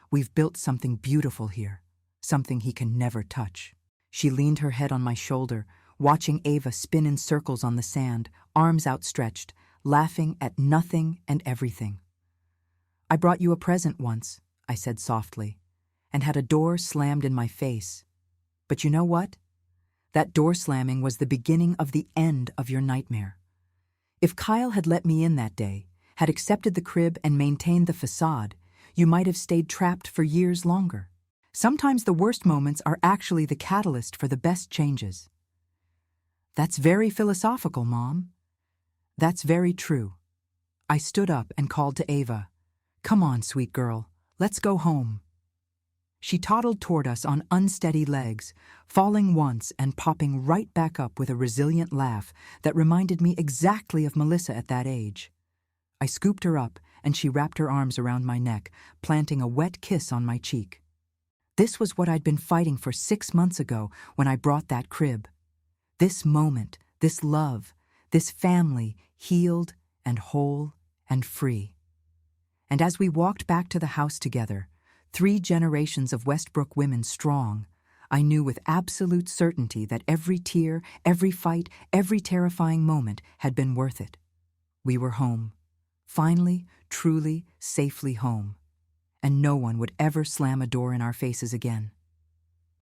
We've built something beautiful here, something he can never touch." She leaned her head on my shoulder, watching Ava spin in circles on the sand, arms outstretched, laughing at nothing and everything. "I brought you a present once," I said softly, "and had a door slammed in my face. But you know what? That door slamming was the beginning of the end of your nightmare. If Kyle had let me in that day, had accepted the crib and maintained the facade, you might have stayed trapped for years longer. Sometimes the worst moments are actually the catalyst for the best changes." "That's very philosophical, Mom." "That's very true." I stood up and called to Ava. "Come on, sweet girl, let's go home." She toddled toward us on unsteady legs, falling once and popping right back up with a resilient laugh that reminded me exactly of Melissa at that age. I scooped her up and she wrapped her arms around my neck, planting a wet kiss on my cheek. This was what I'd been fighting for 6 months ago when I brought that crib. This moment, this love, this family healed and whole and free. And as we walked back to the house together, 3 generations of Westbrook women strong, I knew with absolute certainty that every tear, every fight, every terrifying moment had been worth it. We were home. Finally, truly, safely home. And no one would ever slam a door in our faces again.